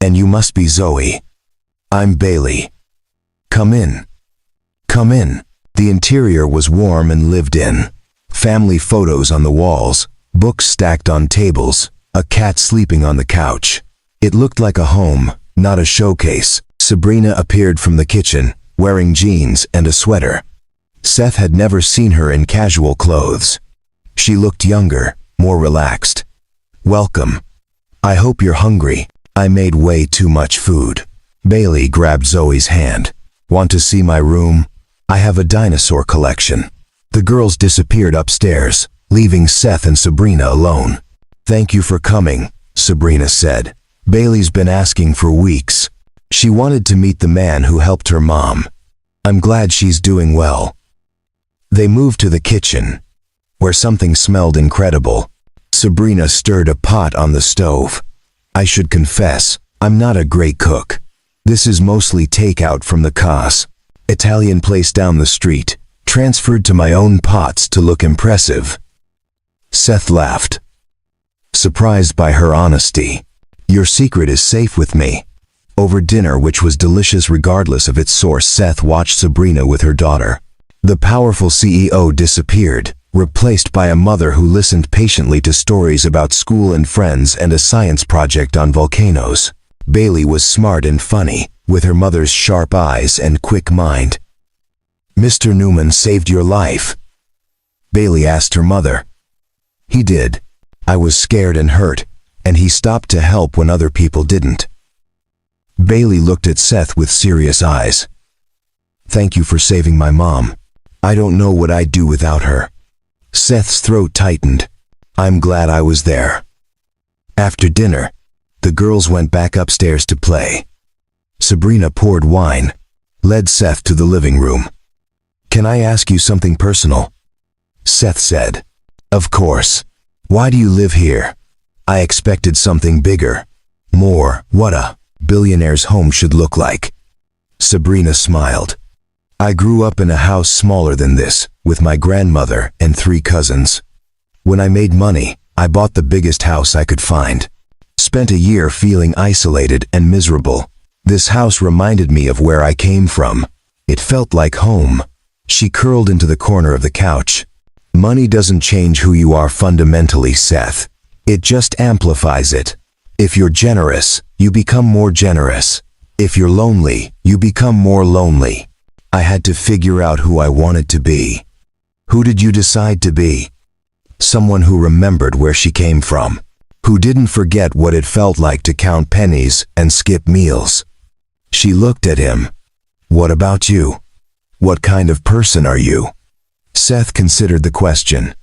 And you must be Zoe. I'm Bailey. Come in. Come in." The interior was warm and lived in. Family photos on the walls, books stacked on tables, a cat sleeping on the couch. It looked like a home, not a showcase. Sabrina appeared from the kitchen, wearing jeans and a sweater. Seth had never seen her in casual clothes. She looked younger, more relaxed. "Welcome. I hope you're hungry. I made way too much food." Bailey grabbed Zoe's hand. "Want to see my room? I have a dinosaur collection." The girls disappeared upstairs, leaving Seth and Sabrina alone. "Thank you for coming," Sabrina said. "Bailey's been asking for weeks. She wanted to meet the man who helped her mom. I'm glad she's doing well." They moved to the kitchen, where something smelled incredible. Sabrina stirred a pot on the stove. "I should confess, I'm not a great cook. This is mostly takeout from the Cas, Italian place down the street, transferred to my own pots to look impressive." Seth laughed, surprised by her honesty. "Your secret is safe with me." Over dinner, which was delicious regardless of its source, Seth watched Sabrina with her daughter. The powerful CEO disappeared, replaced by a mother who listened patiently to stories about school and friends and a science project on volcanoes. Bailey was smart and funny, with her mother's sharp eyes and quick mind. "Mr. Newman saved your life?" Bailey asked her mother. "He did. I was scared and hurt, and he stopped to help when other people didn't." Bailey looked at Seth with serious eyes. "Thank you for saving my mom. I don't know what I'd do without her." Seth's throat tightened. "I'm glad I was there." After dinner, the girls went back upstairs to play. Sabrina poured wine, led Seth to the living room. "Can I ask you something personal?" Seth said. "Of course. Why do you live here?" "I expected something bigger. More, what a billionaire's home should look like." Sabrina smiled. I grew up in a house smaller than this, with my grandmother and 3 cousins. When I made money, I bought the biggest house I could find. Spent a year feeling isolated and miserable. This house reminded me of where I came from. It felt like home. She curled into the corner of the couch. Money doesn't change who you are fundamentally, Seth. It just amplifies it. If you're generous, you become more generous. If you're lonely, you become more lonely. I had to figure out who I wanted to be. Who did you decide to be? Someone who remembered where she came from. Who didn't forget what it felt like to count pennies and skip meals. She looked at him. What about you? What kind of person are you? Seth considered the question.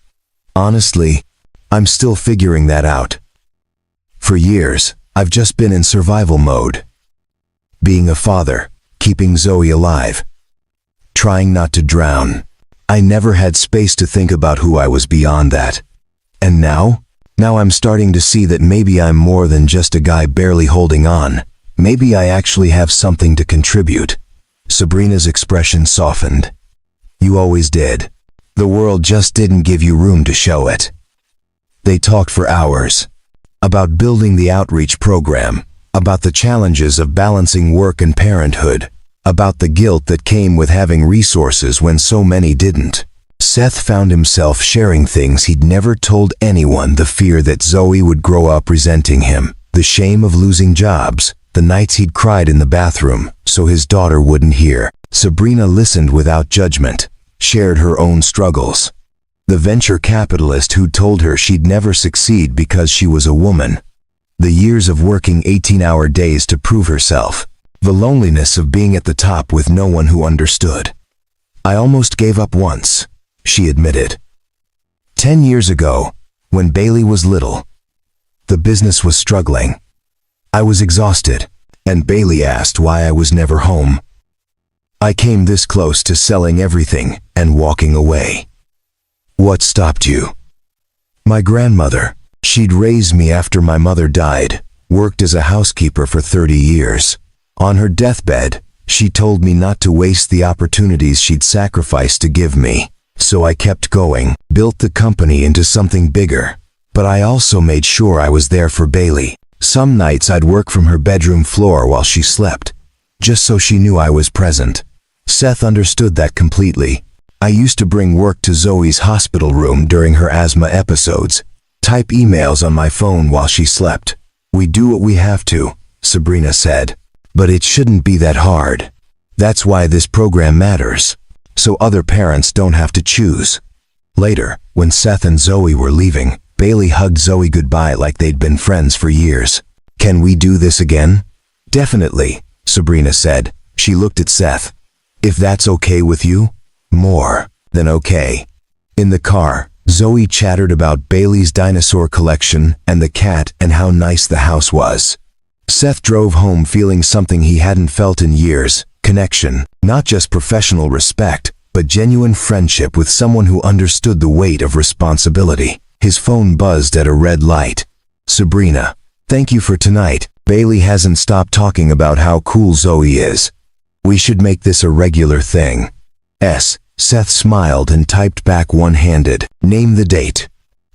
Honestly, I'm still figuring that out. For years, I've just been in survival mode. Being a father, keeping Zoe alive. Trying not to drown. I never had space to think about who I was beyond that. And now I'm starting to see that maybe I'm more than just a guy barely holding on. Maybe I actually have something to contribute. Sabrina's expression softened. You always did. The world just didn't give you room to show it. They talked for hours. About building the outreach program. About the challenges of balancing work and parenthood. About the guilt that came with having resources when so many didn't. Seth found himself sharing things he'd never told anyone, the fear that Zoe would grow up resenting him, the shame of losing jobs, the nights he'd cried in the bathroom so his daughter wouldn't hear. Sabrina listened without judgment, shared her own struggles. The venture capitalist who'd told her she'd never succeed because she was a woman. The years of working 18-hour days to prove herself. The loneliness of being at the top with no one who understood. I almost gave up once, she admitted. 10 years ago, when Bailey was little. The business was struggling. I was exhausted, and Bailey asked why I was never home. I came this close to selling everything and walking away. What stopped you? My grandmother. She'd raised me after my mother died, worked as a housekeeper for 30 years. On her deathbed, she told me not to waste the opportunities she'd sacrificed to give me. So I kept going, built the company into something bigger. But I also made sure I was there for Bailey. Some nights I'd work from her bedroom floor while she slept, just so she knew I was present. Seth understood that completely. I used to bring work to Zoe's hospital room during her asthma episodes, type emails on my phone while she slept. We do what we have to, Sabrina said. But it shouldn't be that hard. That's why this program matters, so other parents don't have to choose. Later, when Seth and Zoe were leaving, Bailey hugged Zoe goodbye like they'd been friends for years. Can we do this again? Definitely, Sabrina said. She looked at Seth. If that's okay with you? More than okay. In the car, Zoe chattered about Bailey's dinosaur collection and the cat and how nice the house was. Seth drove home feeling something he hadn't felt in years, connection, not just professional respect, but genuine friendship with someone who understood the weight of responsibility. His phone buzzed at a red light. Sabrina, thank you for tonight. Bailey hasn't stopped talking about how cool Zoe is. We should make this a regular thing. Seth smiled and typed back one-handed. Name the date.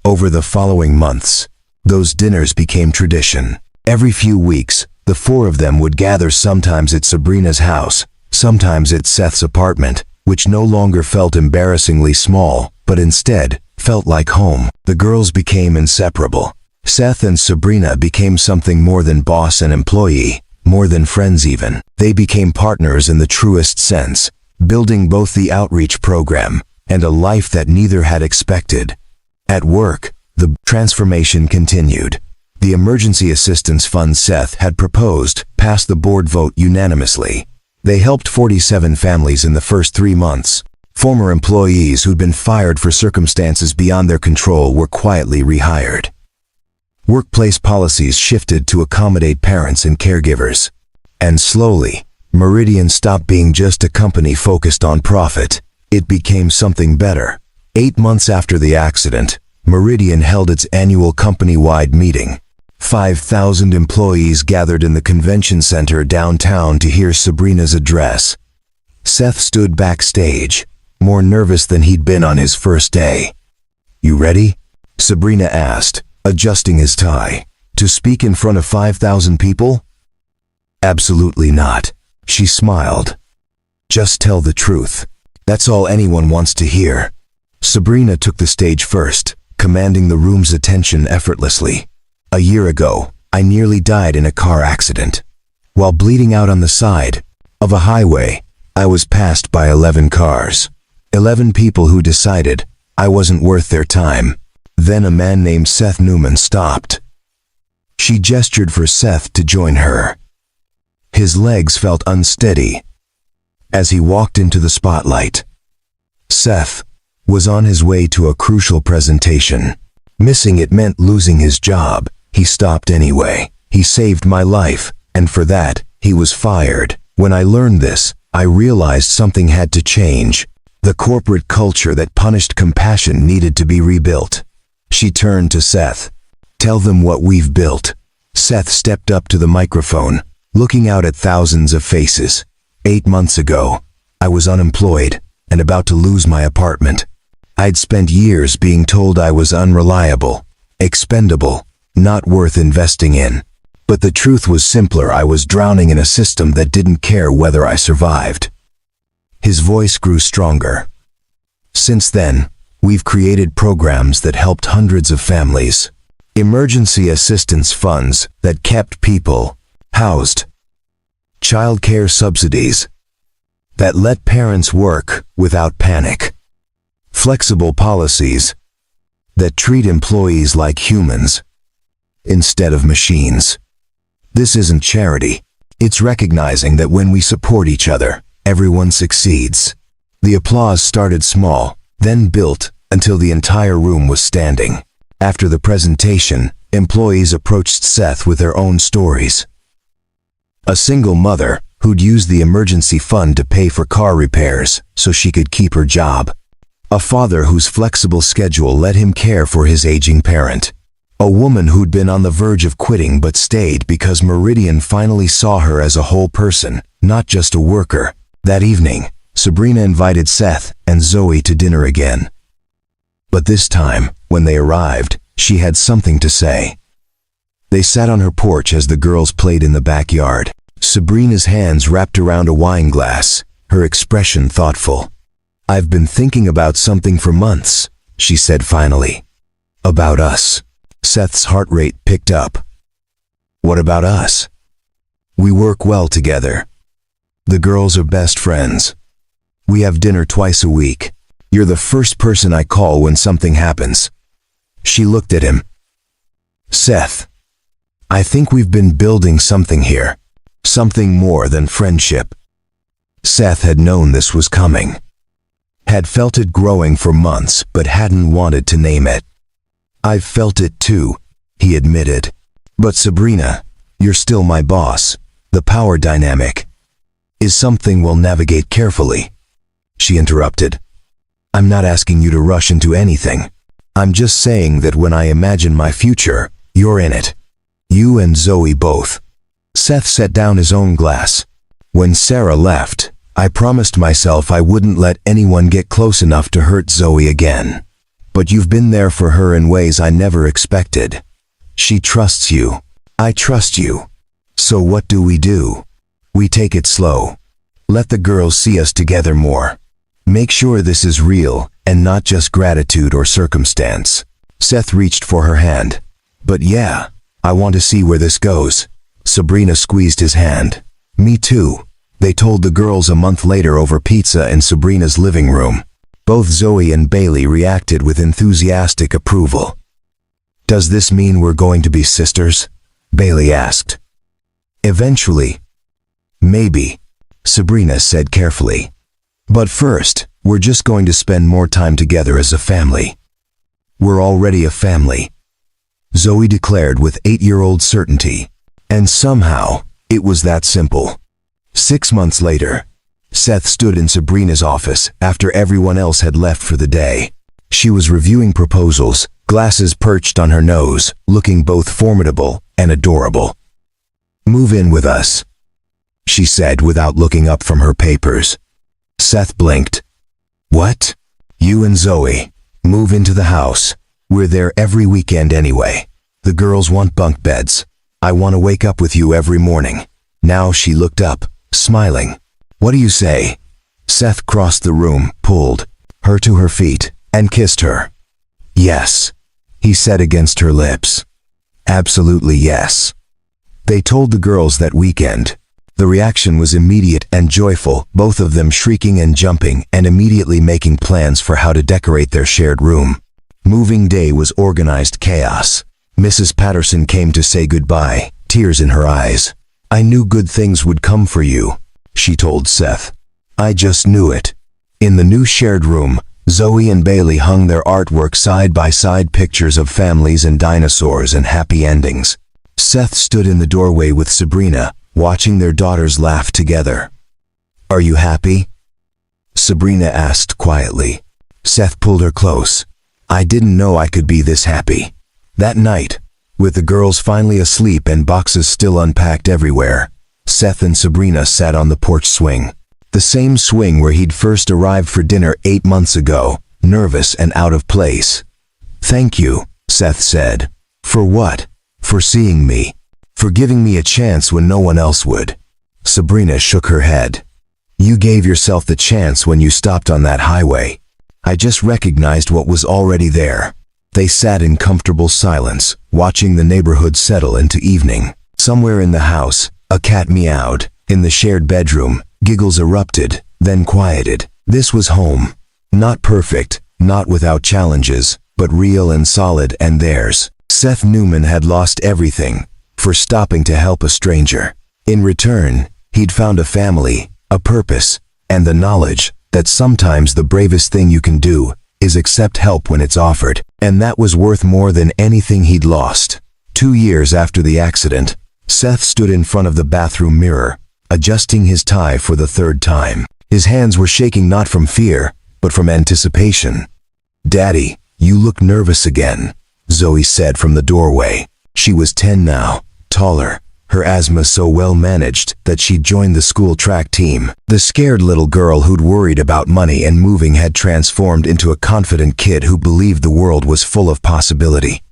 Over the following months, those dinners became tradition. Every few weeks, the 4 of them would gather, sometimes at Sabrina's house, sometimes at Seth's apartment, which no longer felt embarrassingly small, but instead felt like home. The girls became inseparable. Seth and Sabrina became something more than boss and employee, more than friends even. They became partners in the truest sense, building both the outreach program and a life that neither had expected. At work, the transformation continued. The emergency assistance fund Seth had proposed passed the board vote unanimously. They helped 47 families in the first 3 months. Former employees who'd been fired for circumstances beyond their control were quietly rehired. Workplace policies shifted to accommodate parents and caregivers. And slowly, Meridian stopped being just a company focused on profit. It became something better. 8 months after the accident, Meridian held its annual company-wide meeting. 5,000 employees gathered in the convention center downtown to hear Sabrina's address. Seth stood backstage, more nervous than he'd been on his first day. "You ready?" Sabrina asked, adjusting his tie. "To speak in front of 5,000 people?" "Absolutely not," she smiled. "Just tell the truth. That's all anyone wants to hear." Sabrina took the stage first, commanding the room's attention effortlessly. "A year ago, I nearly died in a car accident. While bleeding out on the side of a highway, I was passed by 11 cars. 11 people who decided I wasn't worth their time. Then a man named Seth Newman stopped." She gestured for Seth to join her. His legs felt unsteady as he walked into the spotlight. Seth was on his way to a crucial presentation. Missing it meant losing his job. He stopped anyway. "He saved my life, and for that, he was fired. When I learned this, I realized something had to change. The corporate culture that punished compassion needed to be rebuilt." She turned to Seth. "Tell them what we've built." Seth stepped up to the microphone, looking out at thousands of faces. 8 months ago, I was unemployed and about to lose my apartment. I'd spent years being told I was unreliable, expendable, not worth investing in. But the truth was simpler. I was drowning in a system that didn't care whether I survived. His voice grew stronger. "Since then, we've created programs that helped hundreds of families. Emergency assistance funds that kept people housed. Child care subsidies that let parents work without panic. Flexible policies that treat employees like humans instead of machines. This isn't charity. It's recognizing that when we support each other, everyone succeeds." The applause started small, then built until the entire room was standing. After the presentation, employees approached Seth with their own stories. A single mother who'd used the emergency fund to pay for car repairs so she could keep her job. A father whose flexible schedule let him care for his aging parent. A woman who'd been on the verge of quitting but stayed because Meridian finally saw her as a whole person, not just a worker. That evening, Sabrina invited Seth and Zoe to dinner again. But this time, when they arrived, she had something to say. They sat on her porch as the girls played in the backyard. Sabrina's hands wrapped around a wine glass, her expression thoughtful. "I've been thinking about something for months," she said finally. "About us." Seth's heart rate picked up. "What about us?" "We work well together. The girls are best friends. We have dinner twice a week. You're the first person I call when something happens." She looked at him. "Seth, I think we've been building something here. Something more than friendship." Seth had known this was coming. Had felt it growing for months but hadn't wanted to name it. "I've felt it too," he admitted. "But Sabrina, you're still my boss. The power dynamic is something we'll navigate carefully." She interrupted. "I'm not asking you to rush into anything. I'm just saying that when I imagine my future, you're in it. You and Zoe both." Seth set down his own glass. "When Sarah left, I promised myself I wouldn't let anyone get close enough to hurt Zoe again. But you've been there for her in ways I never expected. She trusts you. I trust you. So what do? We take it slow. Let the girls see us together more. Make sure this is real and not just gratitude or circumstance." Seth reached for her hand. "But yeah, I want to see where this goes." Sabrina squeezed his hand. "Me too." They told the girls a month later over pizza in Sabrina's living room. Both Zoe and Bailey reacted with enthusiastic approval. "Does this mean we're going to be sisters?" Bailey asked. "Eventually. Maybe," Sabrina said carefully. "But first, we're just going to spend more time together as a family." "We're already a family," Zoe declared with 8-year-old certainty. And somehow, it was that simple. 6 months later, Seth stood in Sabrina's office after everyone else had left for the day. She was reviewing proposals, glasses perched on her nose, looking both formidable and adorable. "Move in with us," she said without looking up from her papers. Seth blinked. What? You and Zoe. Move into the house. We're there every weekend anyway. The girls want bunk beds. I want to wake up with you every morning. Now she looked up, smiling. What do you say? Seth crossed the room, pulled her to her feet, and kissed her. Yes, he said against her lips. Absolutely yes. They told the girls that weekend. The reaction was immediate and joyful, both of them shrieking and jumping and immediately making plans for how to decorate their shared room. Moving day was organized chaos. Mrs. Patterson came to say goodbye, tears in her eyes. I knew good things would come for you, she told Seth. I just knew it. In the new shared room, Zoe and Bailey hung their artwork side by side, pictures of families and dinosaurs and happy endings. Seth stood in the doorway with Sabrina, watching their daughters laugh together. Are you happy? Sabrina asked quietly. Seth pulled her close. I didn't know I could be this happy. That night, with the girls finally asleep and boxes still unpacked everywhere, Seth and Sabrina sat on the porch swing. The same swing where he'd first arrived for dinner 8 months ago, nervous and out of place. Thank you, Seth said. For what? For seeing me. For giving me a chance when no one else would. Sabrina shook her head. You gave yourself the chance when you stopped on that highway. I just recognized what was already there. They sat in comfortable silence, watching the neighborhood settle into evening. Somewhere in the house, a cat meowed. In the shared bedroom, giggles erupted, then quieted. This was home. Not perfect, not without challenges, but real and solid and theirs. Seth Newman had lost everything for stopping to help a stranger. In return, he'd found a family, a purpose, and the knowledge that sometimes the bravest thing you can do is accept help when it's offered. And that was worth more than anything he'd lost. 2 years after the accident, Seth stood in front of the bathroom mirror, adjusting his tie for the 3rd time. His hands were shaking not from fear, but from anticipation. Daddy, you look nervous again, Zoe said from the doorway. She was 10 now, taller, her asthma so well managed that she'd joined the school track team. The scared little girl who'd worried about money and moving had transformed into a confident kid who believed the world was full of possibility.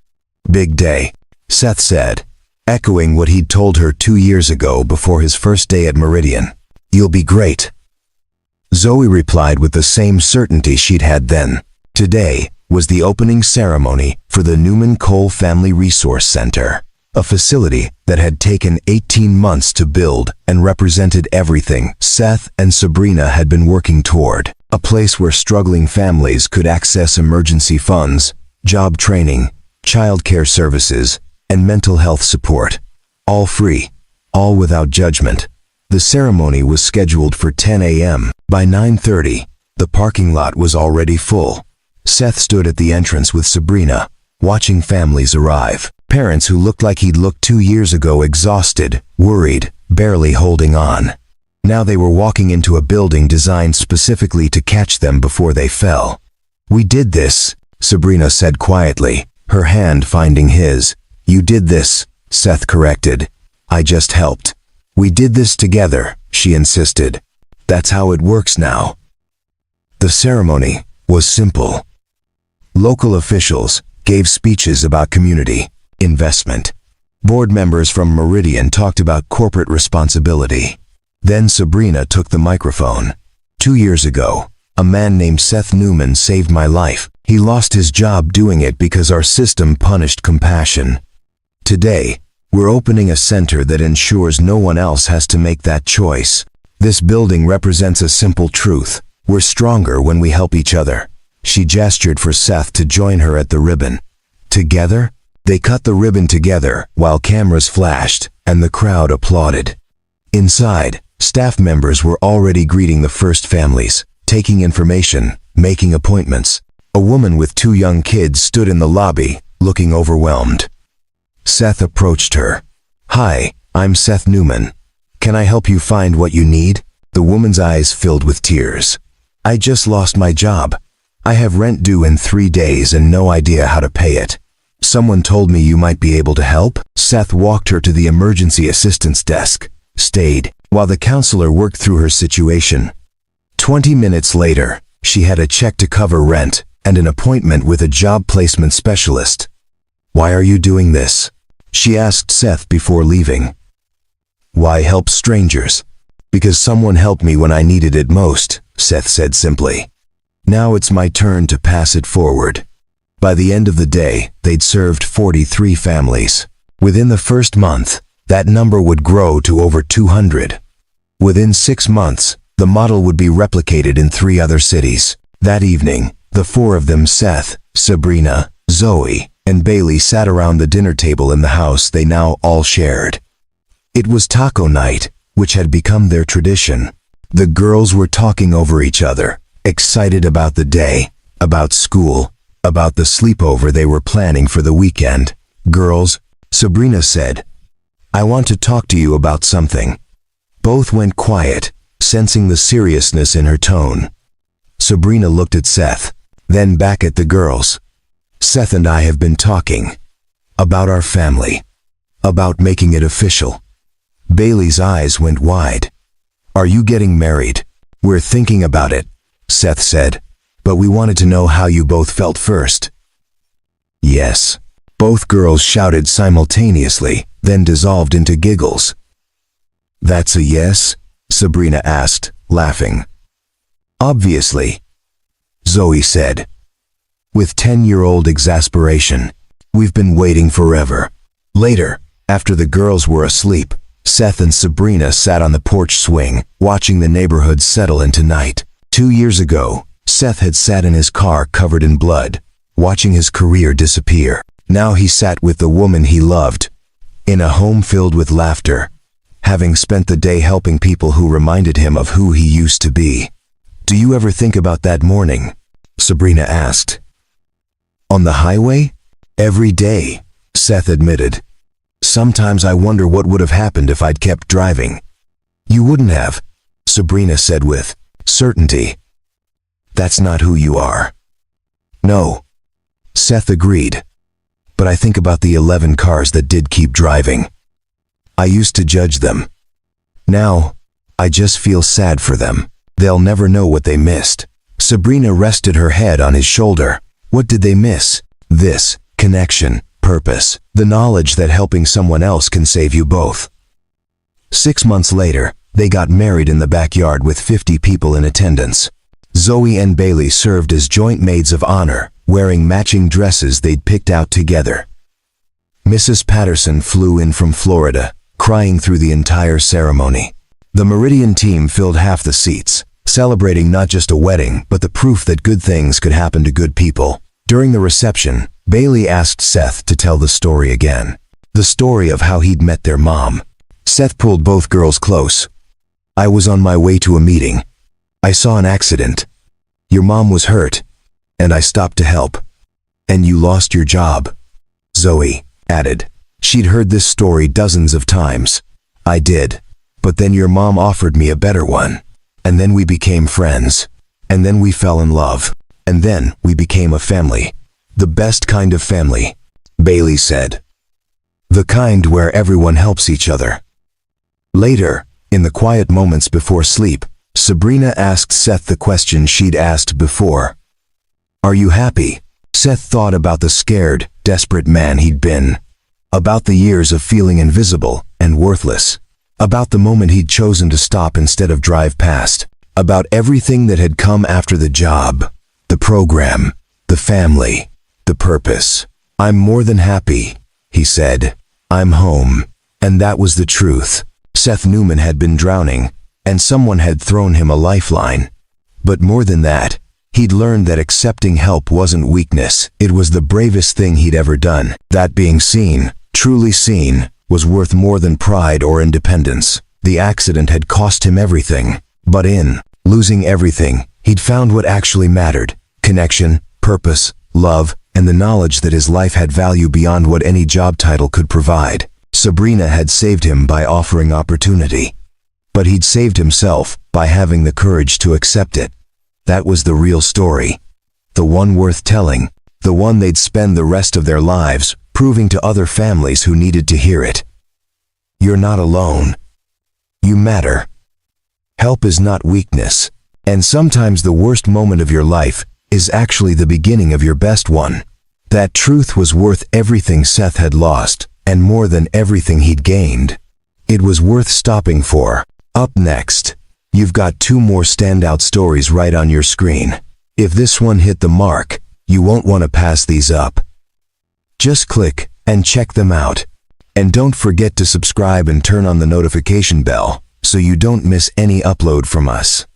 Big day, Seth said, echoing what he'd told her 2 years ago before his first day at Meridian. You'll be great. Zoe replied with the same certainty she'd had then. Today was the opening ceremony for the Newman Cole Family Resource Center, a facility that had taken 18 months to build and represented everything Seth and Sabrina had been working toward. A place where struggling families could access emergency funds, job training, childcare services, and mental health support. All free, all without judgment. The ceremony was scheduled for 10 a.m. By 9:30, the parking lot was already full. Seth stood at the entrance with Sabrina, watching families arrive. Parents who looked like he'd looked 2 years ago, exhausted, worried, barely holding on. Now they were walking into a building designed specifically to catch them before they fell. We did this, Sabrina said quietly, her hand finding his. You did this, Seth corrected. I just helped. We did this together, she insisted. That's how it works now. The ceremony was simple. Local officials gave speeches about community, investment. Board members from Meridian talked about corporate responsibility. Then Sabrina took the microphone. 2 years ago, a man named Seth Newman saved my life. He lost his job doing it because our system punished compassion. Today, we're opening a center that ensures no one else has to make that choice. This building represents a simple truth. We're stronger when we help each other. She gestured for Seth to join her at the ribbon. Together, they cut the ribbon together while cameras flashed and the crowd applauded. Inside, staff members were already greeting the first families, taking information, making appointments. A woman with 2 young kids stood in the lobby, looking overwhelmed. Seth approached her. Hi, I'm Seth Newman. Can I help you find what you need? The woman's eyes filled with tears. I just lost my job. I have rent due in 3 days and no idea how to pay it. Someone told me you might be able to help. Seth walked her to the emergency assistance desk, stayed, while the counselor worked through her situation. 20 minutes later, she had a check to cover rent and an appointment with a job placement specialist. "Why are you doing this?" she asked Seth before leaving. "Why help strangers?" "Because someone helped me when I needed it most," Seth said simply. "Now it's my turn to pass it forward." By the end of the day, they'd served 43 families. Within the first month, that number would grow to over 200. Within 6 months, the model would be replicated in 3 other cities. That evening, the 4 of them, Seth, Sabrina, Zoe, and Bailey, sat around the dinner table in the house they now all shared. It was taco night, which had become their tradition. The girls were talking over each other, excited about the day, about school, about the sleepover they were planning for the weekend. "Girls," Sabrina said, "I want to talk to you about something." Both went quiet, sensing the seriousness in her tone. Sabrina looked at Seth, then back at the girls. "Seth and I have been talking about our family, about making it official." Bailey's eyes went wide. "Are you getting married?" "We're thinking about it," Seth said, "but we wanted to know how you both felt first." "Yes," both girls shouted simultaneously, then dissolved into giggles. "That's a yes?" Sabrina asked, laughing. "Obviously," Zoe said, with 10-year-old exasperation. "We've been waiting forever." Later, after the girls were asleep, Seth and Sabrina sat on the porch swing, watching the neighborhood settle into night. 2 years ago, Seth had sat in his car covered in blood, watching his career disappear. Now he sat with the woman he loved, in a home filled with laughter, having spent the day helping people who reminded him of who he used to be. "Do you ever think about that morning?" Sabrina asked. "On the highway?" "Every day," Seth admitted. "Sometimes I wonder what would have happened if I'd kept driving." "You wouldn't have," Sabrina said with certainty. "That's not who you are." "No," Seth agreed. "But I think about the 11 cars that did keep driving. I used to judge them. Now, I just feel sad for them. They'll never know what they missed." Sabrina rested her head on his shoulder. What did they miss? This connection, purpose, the knowledge that helping someone else can save you both. 6 months later, they got married in the backyard with 50 people in attendance. Zoe and Bailey served as joint maids of honor, wearing matching dresses they'd picked out together. Mrs. Patterson flew in from Florida, crying through the entire ceremony. The Meridian team filled half the seats, celebrating not just a wedding, but the proof that good things could happen to good people. During the reception, Bailey asked Seth to tell the story again. The story of how he'd met their mom. Seth pulled both girls close. "I was on my way to a meeting. I saw an accident. Your mom was hurt, and I stopped to help. And you lost your job," Zoe added. She'd heard this story dozens of times. "I did. But then your mom offered me a better one. And then we became friends. And then we fell in love. And then we became a family. The best kind of family," Bailey said. "The kind where everyone helps each other." Later, in the quiet moments before sleep, Sabrina asked Seth the question she'd asked before. "Are you happy?" Seth thought about the scared, desperate man he'd been. About the years of feeling invisible and worthless. About the moment he'd chosen to stop instead of drive past. About everything that had come after the job, the program, the family, the purpose. "I'm more than happy," he said. "I'm home." And that was the truth. Seth Newman had been drowning, and someone had thrown him a lifeline. But more than that, he'd learned that accepting help wasn't weakness, it was the bravest thing he'd ever done. That being seen, truly seen, was worth more than pride or independence. The accident had cost him everything, but in losing everything, he'd found what actually mattered: connection, purpose, love, and the knowledge that his life had value beyond what any job title could provide. Sabrina had saved him by offering opportunity. But he'd saved himself by having the courage to accept it. That was the real story. The one worth telling. The one they'd spend the rest of their lives proving to other families who needed to hear it. You're not alone. You matter. Help is not weakness. And sometimes the worst moment of your life is actually the beginning of your best one. That truth was worth everything Seth had lost, and more than everything he'd gained. It was worth stopping for. Up next, you've got 2 more standout stories right on your screen. If this one hit the mark, you won't want to pass these up. Just click and check them out. And don't forget to subscribe and turn on the notification bell so you don't miss any upload from us.